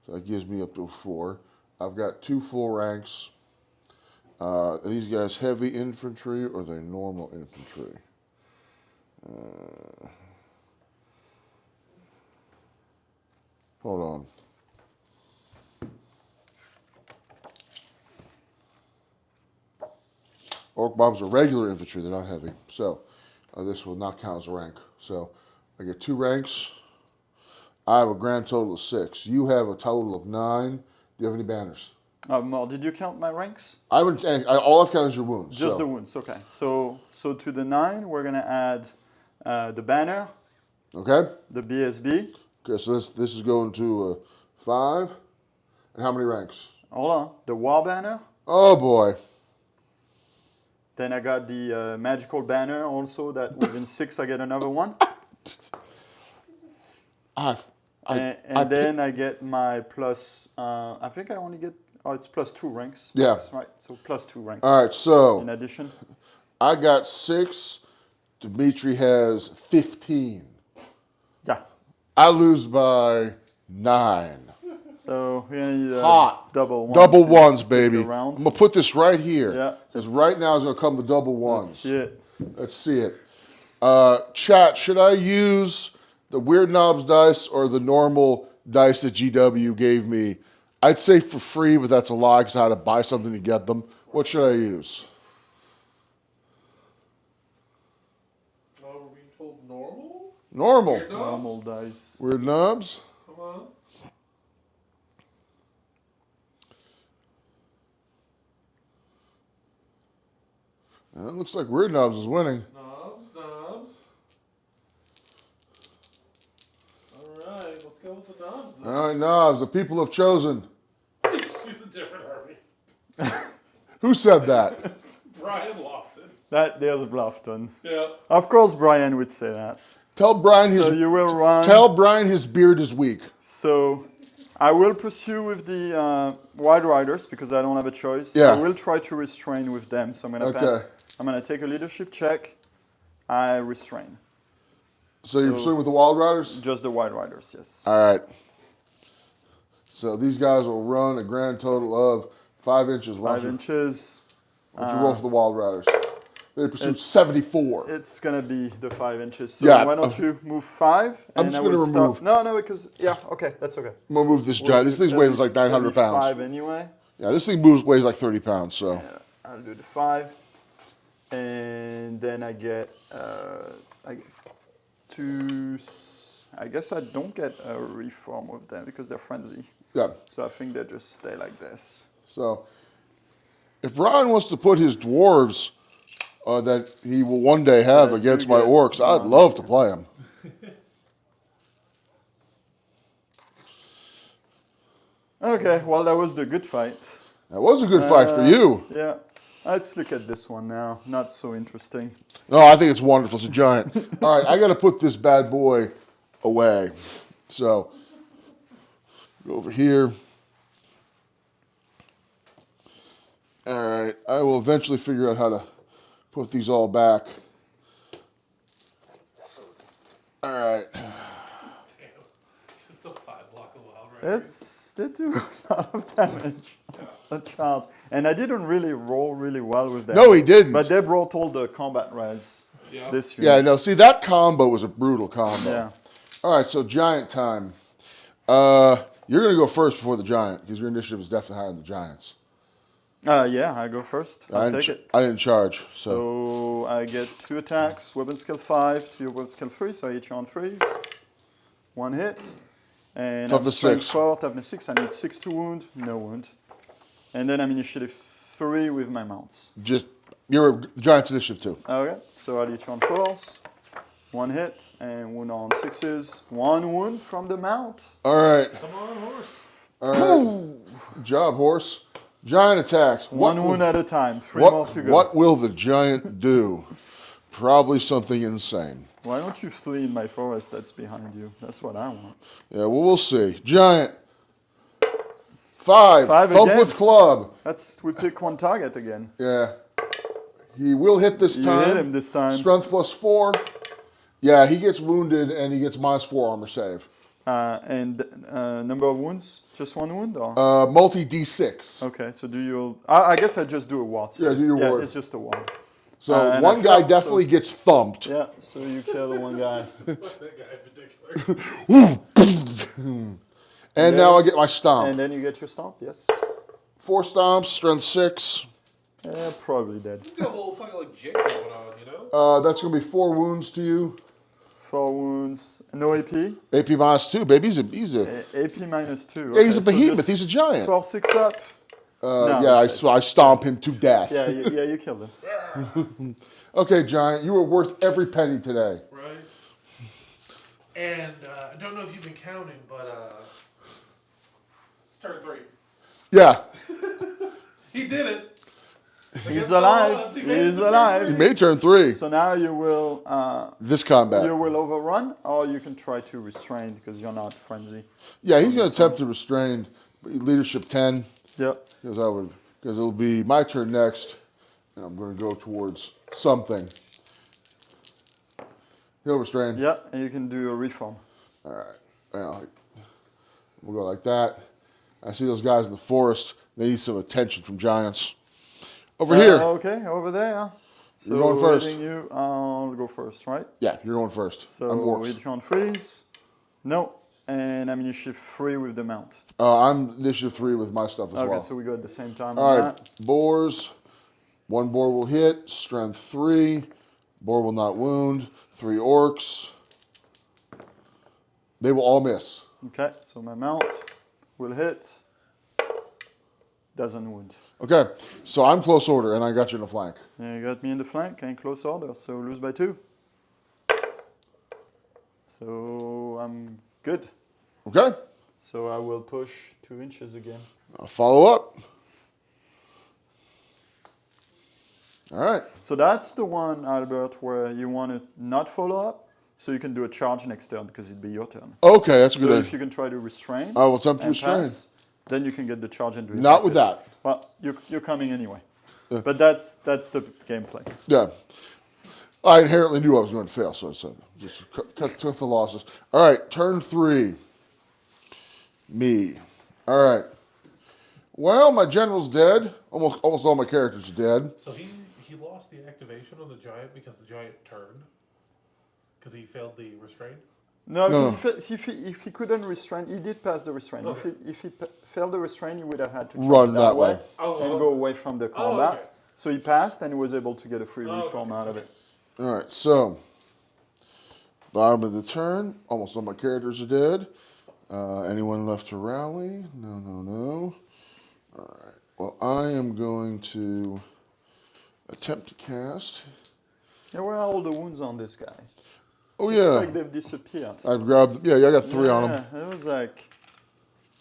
so that gives me up to 4. I've got 2 full ranks. Are these guys heavy infantry or are they normal infantry? Hold on. Orc bombs are regular infantry, they're not heavy. So this will not count as a rank. So I get 2 ranks. I have a grand total of 6. You have a total of 9. Do you have any banners? More. Did you count my ranks? I haven't. All I've counted is your wounds. Just so. the wounds. Okay. So to the 9, we're gonna add the banner, Okay. the BSB. Okay. So this is going to 5. And how many ranks? Hold on. The war banner. Oh boy. Then I got the magical banner also. That within 6 I get another one. Then I get my plus. I think I only get. Oh, it's plus 2 ranks. Yeah. That's right. So plus 2 ranks. All right. So In addition. I got 6. Dimitri has 15. Yeah. I lose by 9. So we need Hot. double ones. Double to ones, stick baby. around. I'm gonna put this right here. Yeah, Because it's- right now is gonna come the double ones. Let's see it. Let's see it. Chat, should I use the Weird Knobs dice or the normal dice that GW gave me? I'd say for free, but that's a lie because I had to buy something to get them. What should I use? Oh, we're being told normal? Normal. Weird Knobs? Normal dice. Weird Knobs? Come on. It looks like Weird Knobs is winning. Knobs. Alright, let's go with the knobs then. All right, Knobs, the people have chosen. Use a different army. Who said that? Brian Lofton. There's Bluffton. Yeah. Of course, Brian would say that. Tell Brian So you will run. Tell Brian his beard is weak. So I will pursue with the Wild Riders because I don't have a choice. Yeah. I will try to restrain with them. So I'm gonna Okay. pass. I'm gonna take a leadership check. I restrain. So you're pursuing with the Wild Riders? Just the Wild Riders, yes. All right. So these guys will run a grand total of 5 inches. 5 inches. Why don't you roll for the Wild Riders? They pursued 74. It's gonna be the 5 inches. So Yeah, why don't you move 5? I'm and just I will gonna remove- Stop. No, because okay, that's okay. I'm gonna move this giant. This thing weighs like 900 pounds. 5 anyway. Yeah, this thing weighs like 30 pounds. So Yeah, I'll do the 5, and then I get two. I guess I don't get a reform with them because they're frenzy. yeah. So I think they just stay like this. So if Ron wants to put his dwarves that he will one day have Yeah, against you my get orcs, I'd one. love to play them. Okay, well that was the good fight. That was a good fight for you. Yeah. Let's look at this one now. Not so interesting. No, I think it's wonderful. It's a giant. All right, I got to put this bad boy away. So go over here. All right, I will eventually figure out how to put these all back. All right. Just a 5-block of Wild Riders. They do a lot of damage. A charge. And I didn't really roll really well with that. No, he didn't. But they brought all the combat res Yeah. this year. Yeah, no, see, that combo was a brutal combo. Yeah. All right, so giant time. You're going to go first before the giant because your initiative is definitely higher than the giant's. Yeah, I go first. I'll take it. I didn't charge, so. So I get 2 attacks, weapon skill 5 to your weapon skill 3, so I hit you on 3s. 1 hit. And I'm Toughness strength 6. 4, toughness 6. I need 6 to wound, no wound. And then I'm initiative 3 with my mounts. Just, you're giant's initiative too. Okay, so I'll hit you on 4s. 1 hit, and wound on 6s. 1 wound from the mount. All right. Come on, horse. All right. Good job, horse. Giant attacks. One wound at a time, 3 more to go. What will the giant do? Probably something insane. Why don't you flee in my forest that's behind you? That's what I want. Yeah, well, we'll see. Giant. 5. 5 Thump again? with club. We pick 1 target again. Yeah. He will hit this You time. hit him this time. Strength plus 4. Yeah, he gets wounded and he gets -4 armor save. And number of wounds? Just 1 wound? Or? Multi D6. Okay, so do you... I guess I just do a ward. Yeah, do your ward. It's just a ward. So and one I guy felt- definitely gets thumped. Yeah, so you kill the one guy. That guy in particular. And now I get my stomp. And then you get your stomp, yes. 4 stomps, strength 6. Probably dead. Got a whole fucking like jig going on, you know? That's going to be 4 wounds to you. 4 wounds, no AP. AP -2, baby. He's a AP -2. yeah, he's a okay, so behemoth. just He's a giant. 4, 6 up. No, Yeah, respect. I stomp him to death. Yeah, you killed him. Okay, giant, you were worth every penny today. Right. And I don't know if you've been counting, but it's turn 3. Yeah, He did it. He's Against all alive. odds, he made it He's to turn alive. he 3. made turn 3. So now you will This combat. overrun, or you can try to restrain because you're not frenzy. Yeah, he's going to attempt to restrain leadership 10 Yep. because it'll be my turn next, and I'm going to go towards something. He'll restrain. Yeah, and you can do a reform. All right. Well, we'll go like that. I see those guys in the forest. They need some attention from giants. Over here. Okay, over there. So You're going first. letting you, I'll go first, right? Yeah, you're going first. So I'm orcs. with on freeze. No, and I'm initiative 3 with the mount. I'm initiative 3 with my stuff as Okay, well. so we go at the same time. All on right, that. boars. 1 boar will hit. Strength 3. Boar will not wound. 3 orcs. They will all miss. Okay, so my mount will hit. Doesn't wound. Okay, so I'm close order, and I got you in the flank. Yeah, you got me in the flank and close order, so lose by 2. So I'm good. Okay, So I will push 2 inches again. I'll follow up. All right. So that's the one, Albert, where you want to not follow up, so you can do a charge next turn because it'd be your turn. Okay, that's a So good if idea. you can try to restrain, I will attempt to and restrain. pass, then you can get the charge and do it. Not with that. Well, you're coming anyway. But that's the gameplay. Yeah. I inherently knew I was going to fail, so I said, just cut the losses. All right, turn 3. Me. All right. Well, my general's dead. Almost all my characters are dead. So he lost the activation on the giant because the giant turned? Because he failed the restraint? No, No. because if he couldn't restrain, he did pass the restraint. Okay. If he failed the restraint, he would have had to charge Run that way. and go away from the combat. okay. So he passed and he was able to get a free reform out of it. All right, so bottom of the turn. Almost all my characters are dead. Anyone left to rally? No. All right. Well, I am going to attempt to cast. Yeah, where are all the wounds on this guy? Oh It's yeah, like they've disappeared. I've grabbed. Yeah, I got 3 on them. Yeah, it was like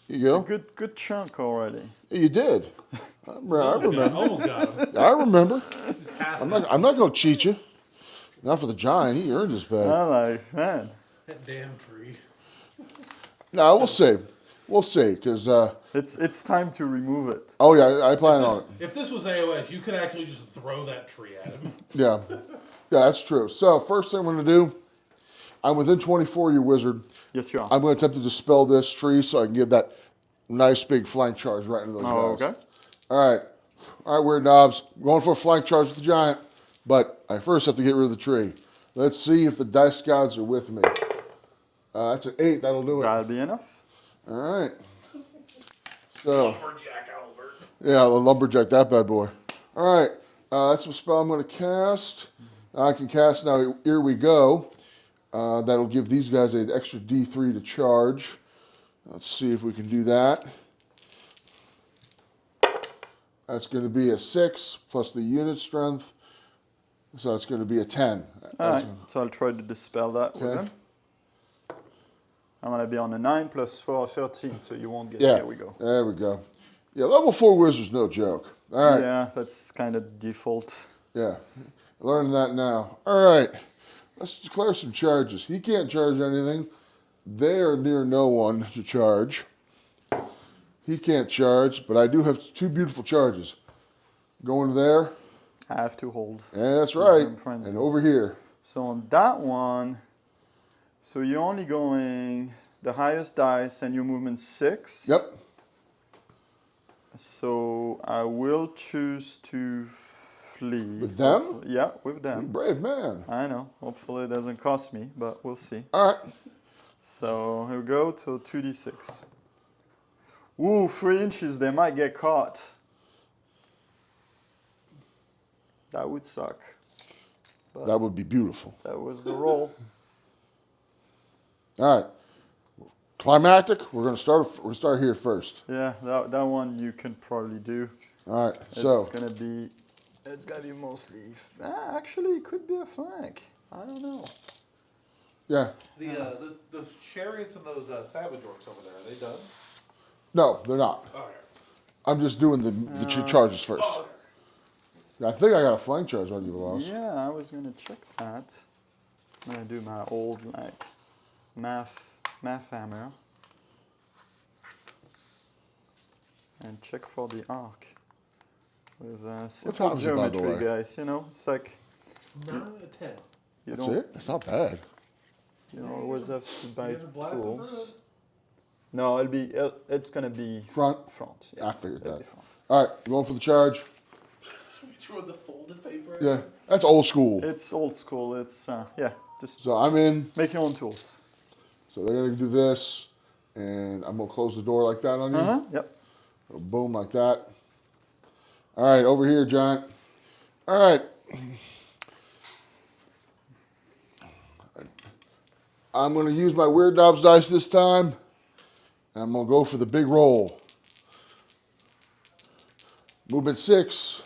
Here you a go. good chunk already. You did. I remember. Almost got him. I remember. He's half I'm not going to cheat you. Not for the giant. He earned his badge. I'm like, man. that damn tree. No, we'll see. We'll see. Because It's time to remove it. oh yeah, I plan on it. If this was AOS, you could actually just throw that tree at him. Yeah, that's true. So first thing I'm going to do, I'm within 24, you wizard. Yes, you are. I'm going to attempt to dispel this tree so I can give that nice big flank charge right into those guys. Okay. All right, weird knobs. Going for a flank charge with the giant, but I first have to get rid of the tree. Let's see if the dice gods are with me. That's an 8. That'll do it. That'll be enough. All right. So Lumberjack Albert. yeah, the lumberjack, that bad boy. All right, that's a spell I'm going to cast. I can cast now. Here we go. That'll give these guys an extra D3 to charge. Let's see if we can do that. That's going to be a 6 plus the unit strength. So that's going to be a 10. All right. So I'll try to dispel that with Okay. him. I'm going to be on a 9 plus 4, 13, so you won't get Yeah, There we go. There we go. Yeah, level 4 wizard's no joke. All right. Yeah, that's kind of default. Yeah, learning that now. All right, let's declare some charges. He can't charge anything. They are near no one to charge. He can't charge, but I do have 2 beautiful charges. Going there. I have to hold. Yeah, that's Because right. I'm friends And with- over here. So on that one, so you're only going the highest dice and your movement's 6. Yep. So I will choose to flee. With them? Hopefully- Yeah, with them. Brave man. I know. Hopefully it doesn't cost me, but we'll see. All right. So here we go to 2d6. Ooh, 3 inches, they might get caught. That would suck. That would be beautiful. That was the roll. All right. Climactic. We're gonna start here first. Yeah, that one you can probably do. All right. It's gonna be mostly. Actually, it could be a flank. I don't know. Yeah. Those chariots and those savage orcs over there, are they done? No, they're not. Okay. I'm just doing the charges first. Oh, okay. I think I got a flank charge on you, Lost. Yeah, I was gonna check that. I'm gonna do my old math hammer and check for the arc with simple happens, by the geometry, way? guys. You know, it's like 9 out of 10. you That's don't it? That's not bad. you don't always have to buy You guys are blasting tools. through No, it's gonna be Front? Yeah, I figured it'll that. be front. All right, going for the charge. You the folded paper. Yeah, that's old school. It's old school. It's yeah, just So I'm in. make your own tools. So they're gonna do this, and I'm gonna close the door like that on you. Yep. Boom, like that. All right, over here, Giant. All right. I'm gonna use my Weird Knobs dice this time, and I'm gonna go for the big roll. Movement 6.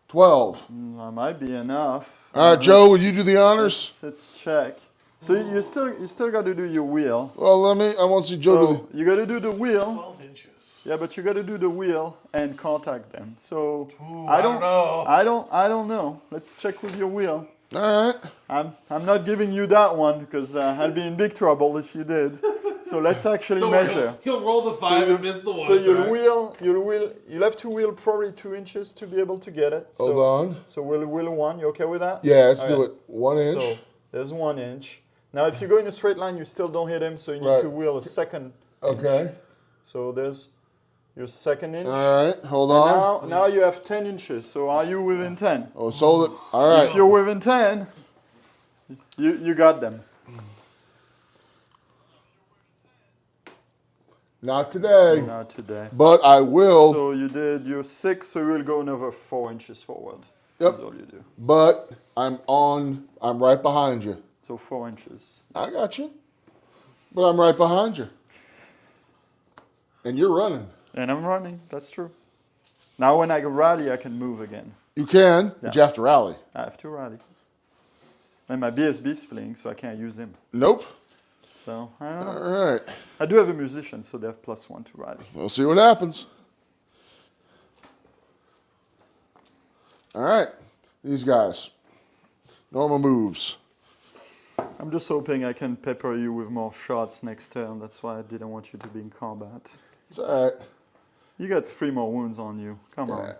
12. That might be enough. All right, Joe, will you do the honors? Let's check. So you still got to do your wheel. Well, I want to see Joe do So you got to do the wheel. 12 inches. Yeah, but you got to do the wheel and contact them. So I don't know. I don't know. Let's check with your wheel. the. All right. I'm not giving you that one because I'll be in big trouble if you did. So let's actually Don't worry, measure. He'll roll the 5 and miss the 1. So you'll have to wheel probably 2 inches to be able to get it. So, Hold on. So we'll wheel 1. You okay with that? Yeah, let's All do right. it. 1 inch. So there's 1 inch. Now, if you go in a straight line, you still don't hit him, so you need Right. to wheel a second. Okay. Inch. So there's your second inch. All right. Hold on. Now you have 10 inches. So are you within 10? Oh, sold it. All right. If you're within 10, you got them. Not today, Not today. but I will. So you did your 6, so you will go another 4 inches forward. Yep. That's all you do. But I'm right behind you. So 4 inches. I got you. But I'm right behind you. And you're running. And I'm running. That's true. Now when I rally, I can move again. You can, but you have to rally. I have to rally. And my BSB is fleeing, so I can't use him. Nope. So I don't know. All right. I do have a musician, so they have +1 to rally. We'll see what happens. All right. These guys. Normal moves. I'm just hoping I can pepper you with more shots next turn. That's why I didn't want you to be in combat. It's all right. You got 3 more wounds on you. Come on. Yeah.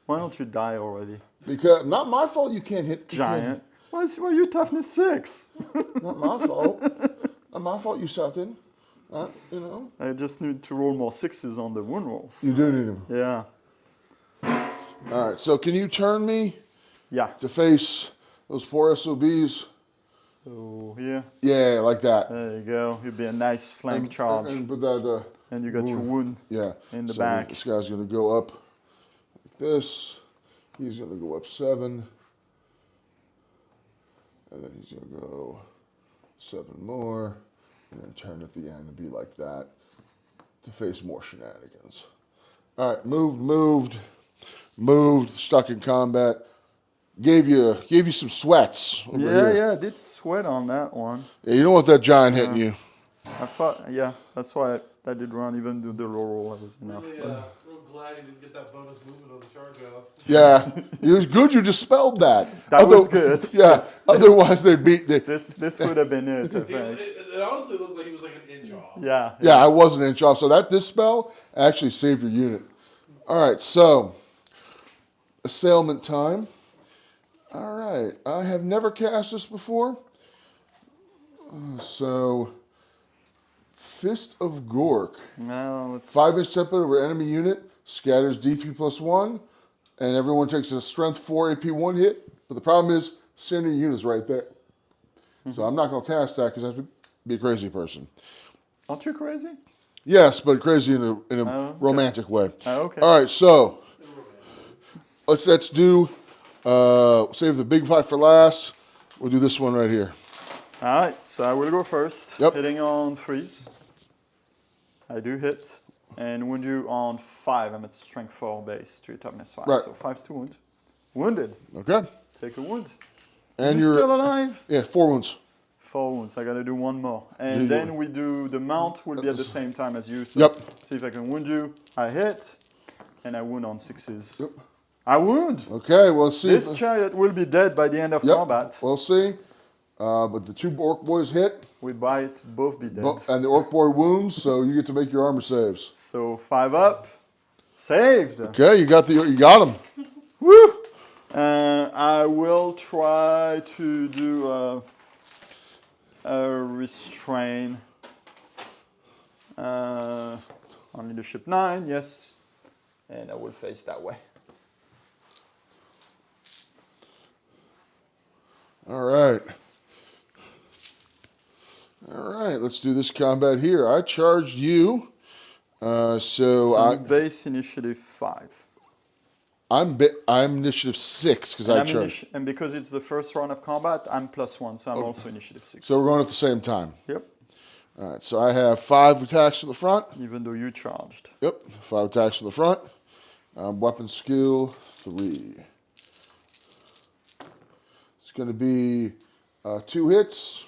Why don't you die already? Because not my fault you can't hit. Giant. Why are you toughness 6? Not my fault. Not my fault you sucking. You know. I just need to roll more 6s on the wound rolls. You do need them. Yeah. All right. So can you turn me Yeah. to face those poor SOBs? So here. Yeah, like that. There you go. You'll be a nice flank charge. And put that. And you got your wound. Yeah. In the So back. This guy's gonna go up like this. He's gonna go up 7. And then he's gonna go 7 more. And then turn at the end and be like that to face more shenanigans. All right, moved, stuck in combat. Gave you some sweats. Over here. Yeah, I did sweat on that one. Yeah, you don't want that giant hitting you. I thought, yeah, that's why I did run, even though the roll was enough. Really, but- real glad you didn't get that bonus movement on the charge off. Yeah, it was good you dispelled that. That was good. Yeah, otherwise they'd beat. This would have been it, I It, think. it honestly looked like he was like an inch off. Yeah. Yeah, I was an inch off, so that dispel actually saved your unit. All right, so assailment time. All right, I have never cast this before. So, Fist of Gork. Now it's 5-inch template over enemy unit, scatters D3+1, and everyone takes a strength 4 AP 1 hit. But the problem is, send your unit's right there. So I'm not going to cast that because I have to be a crazy person. Aren't you crazy? Yes, but crazy in a okay. romantic way. Oh, okay. All right, so let's do save the big fight for last. We'll do this one right here. All right, so I will go first. Yep. Hitting on freeze. I do hit. And wound you on 5. I'm at strength 4 base, 3 toughness 5. Right. So 5's to wound. Wounded. Okay. Take a wound. And Is he you're still alive? Yeah, 4 wounds. 4 wounds. I gotta do one more. Do And you- then we do the mount will be at the same time as you. So Yep. see if I can wound you. I hit. And I wound on 6s. Yep. I wound. Okay, we'll see. This if- chariot will be dead by the end of Yep. combat. We'll see. But the 2 orc boys hit, We bite, both be dead. and the orc boy wounds, so you get to make your armor saves. So 5 up. Saved. Okay, you got him. Woo! I will try to do a restrain on leadership 9, yes, and I will face that way. All right. All right, let's do this combat here. I charged you, so So base initiative 5. I'm initiative 6 because I And, charged. and because it's the first round of combat, I'm +1, so I'm also initiative 6. So we're going at the same time. Yep, All right, so I have 5 attacks to the front. even though you charged. Yep, 5 attacks to the front. Weapon skill 3. It's going to be 2 hits.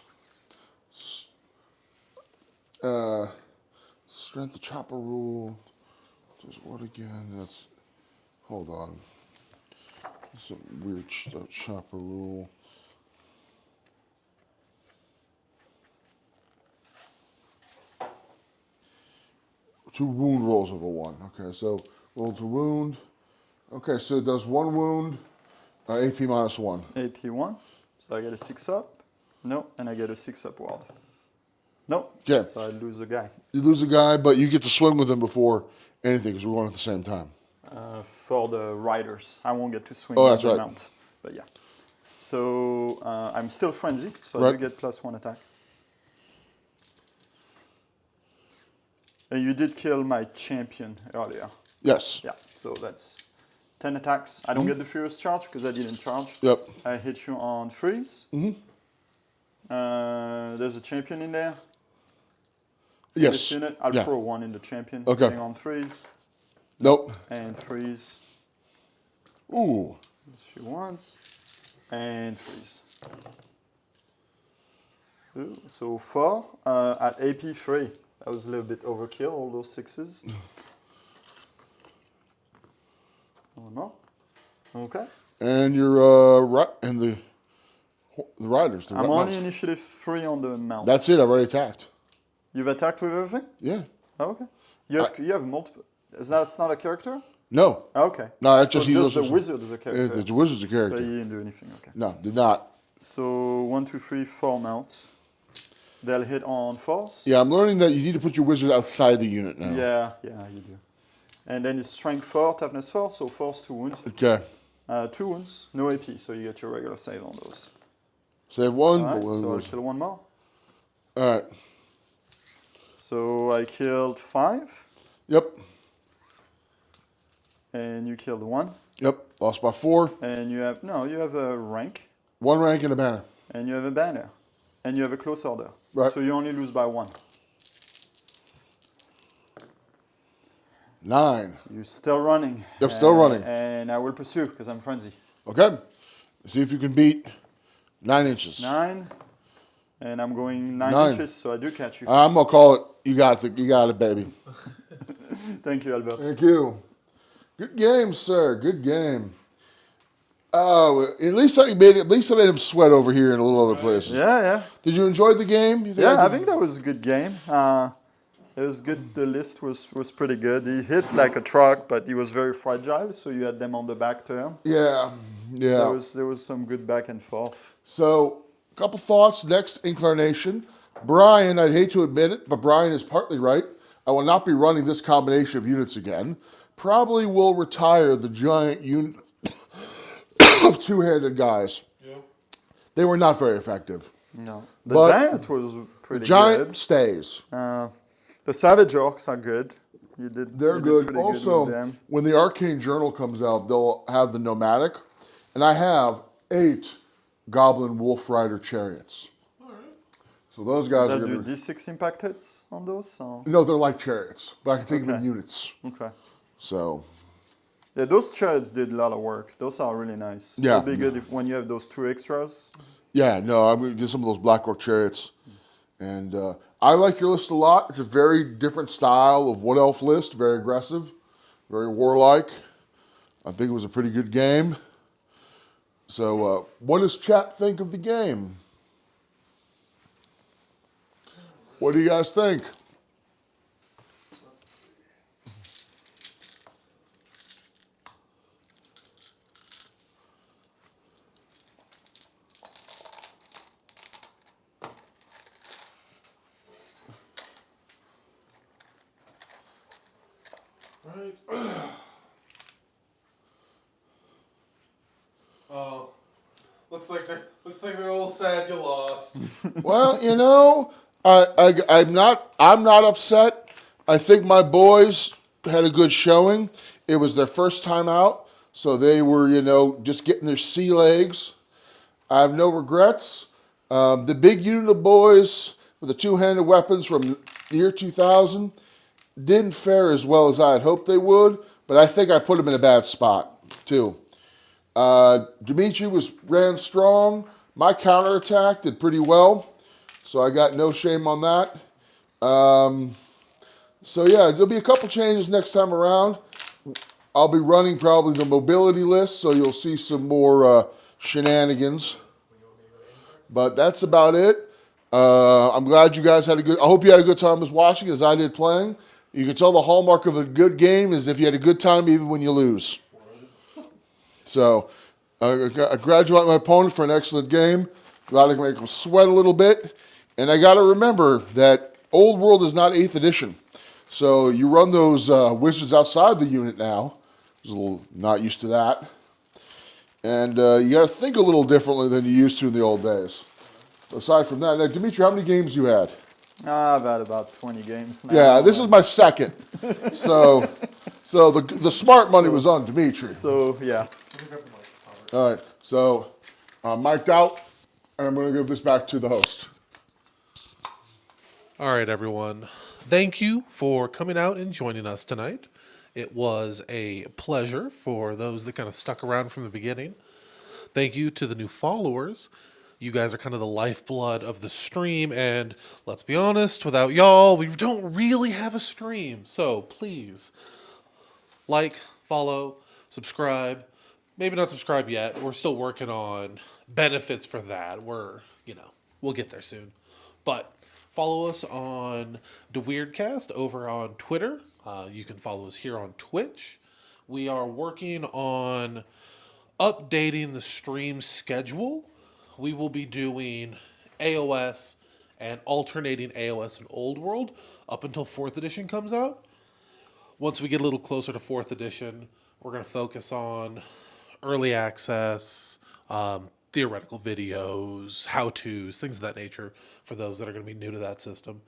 Strength of chopper rule. Does what again? That's. Hold on. Some weird stuff. Chopper rule. Two wound rolls of a 1. Okay, so roll to wound. Okay, so it does 1 wound, AP minus 1. AP 1, so I get a 6 up. No, and I get a 6 up ward. No, Yeah. so I lose a guy. You lose a guy, but you get to swing with him before anything because we're going at the same time. For the riders, I won't get to swing Oh, with that's the right. mount, but yeah. So I'm still frenzy, so I Right. do get +1 attack. And you did kill my champion earlier. Yes. Yeah, so that's 10 attacks. I don't get the furious charge because I didn't charge. Yep. I hit you on freeze. There's a champion in there. Yes. This unit, I'll Yeah. throw 1 in the champion. Okay. Hitting on freeze Nope. and freeze. Ooh. There's a few ones. And freeze. Ooh, so 4 at AP 3. That was a little bit overkill, all those 6s. Oh no. Okay. And you're right, and the riders. The I'm mounts. on initiative 3 on the mount. That's it. I've already attacked. You've attacked with everything? Yeah. Oh, okay. You have multiple. That's not a character? No. Okay. No, that's So just just the useless. wizard is a character. The wizard's a But character. you didn't do anything. Okay. No, did not. So 1, 2, 3, 4 mounts. They'll hit on force. Yeah, I'm learning that you need to put your wizard outside the unit now. Yeah, you do. And then it's strength 4, toughness 4, so force 2 wounds. Okay. 2 wounds, no AP, so you get your regular save on those. Save 1. Alright, but so I'll kill 1 more. All right. So I killed 5, Yep. and you killed 1. Yep. Lost by 4. And you have a rank, 1 rank and a banner. and you have a banner, and you have a close order. Right. So you only lose by 1. 9. You're still running. Yep, still running. And I will pursue because I'm frenzy. Okay. See if you can beat 9 inches. 9, and I'm going 9 9. inches, so I do catch you. I'm gonna call it. You got it, baby. Thank you, Albert. Thank you. Good game, sir. Good game. Oh, at least I made him sweat over here in a little other places. Yeah. Did you enjoy the game? You Yeah, I did? think that was a good game. It was good. The list was pretty good. He hit like a truck, but he was very fragile, so you had them on the back turn. Yeah. There was some good back and forth. So, a couple thoughts. Next incarnation. Brian, I'd hate to admit it, but Brian is partly right. I will not be running this combination of units again. Probably will retire the giant unit of 2-handed guys. Yeah. They were not very effective. No, the But giant was pretty Giant good. stays. The savage orcs are good. They're you did good. pretty Also, with them. when the Arcane Journal comes out, they'll have the nomadic, and I have 8 Goblin Wolf Rider chariots. So those guys are They'll do going to... D6 impact hits on those? Or? No, they're like chariots, but I can take them in Okay. units. Okay. So, Yeah, those chariots did a lot of work. Those are really nice. Yeah. It'll be good when you have those 2 extras. yeah, no, I'm going to get some of those Black Orc chariots. And I like your list a lot. It's a very different style of Wood Elf list, very aggressive, very warlike. I think it was a pretty good game. So, what does chat think of the game? What do you guys think? Right. Oh, looks like they're a little sad you lost. Well, you know, I'm not upset. I think my boys had a good showing. It was their first time out, so they were, just getting their sea legs. I have no regrets. The big unit of boys with the two-handed weapons from the year 2000 didn't fare as well as I had hoped they would, but I think I put them in a bad spot too. Dimitri ran strong. My counterattack did pretty well, so I got no shame on that. So yeah, there'll be a couple changes next time around. I'll be running probably the mobility list, so you'll see some more shenanigans. But that's about it. I'm glad you guys had I hope you had a good time as watching as I did playing. You can tell the hallmark of a good game is if you had a good time even when you lose. So, I congratulate my opponent for an excellent game. Glad I can make him sweat a little bit. And I got to remember that Old World is not 8th edition. So you run those wizards outside the unit now. I was a little not used to that. And you got to think a little differently than you used to in the old days. Aside from that, now, Dimitri, how many games you had? I've had about 20 games now. Yeah, this is my second. So the smart money was on Dimitri. So, yeah. All right, so I'm mic'd out, and I'm going to give this back to the host. All right, everyone. Thank you for coming out and joining us tonight. It was a pleasure for those that kind of stuck around from the beginning. Thank you to the new followers. You guys are kind of the lifeblood of the stream, and let's be honest, without y'all, we don't really have a stream. So please, like, follow, subscribe. Maybe not subscribe yet. We're still working on benefits for that. We'll get there soon. But follow us on the Weirdcast over on Twitter. You can follow us here on Twitch. We are working on updating the stream schedule. We will be doing AOS and alternating AOS and Old World up until 4th edition comes out. Once we get a little closer to 4th edition, we're going to focus on early access, theoretical videos, how-tos, things of that nature for those that are going to be new to that system.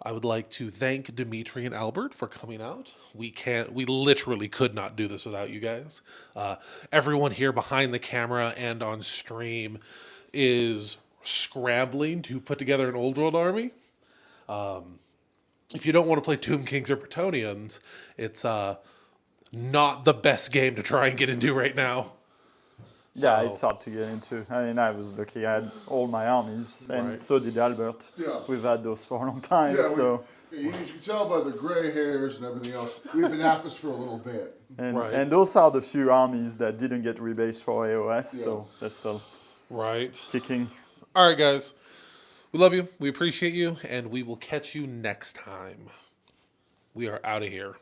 I would like to thank Dimitri and Albert for coming out. We literally could not do this without you guys. Everyone here behind the camera and on stream is scrambling to put together an Old World army. If you don't want to play Tomb Kings or Bretonnians, it's not the best game to try and get into right now. Yeah, it's hard to get into. I mean, I was lucky. I had all my armies, and Right. so did Albert. Yeah. We've had those for a long time, so... You can tell by the gray hairs and everything else, we've been at this for a little bit. Right. And those are the few armies that didn't get rebased for AOS, so they're still Right. kicking. All right, guys. We love you. We appreciate you. And we will catch you next time. We are out of here.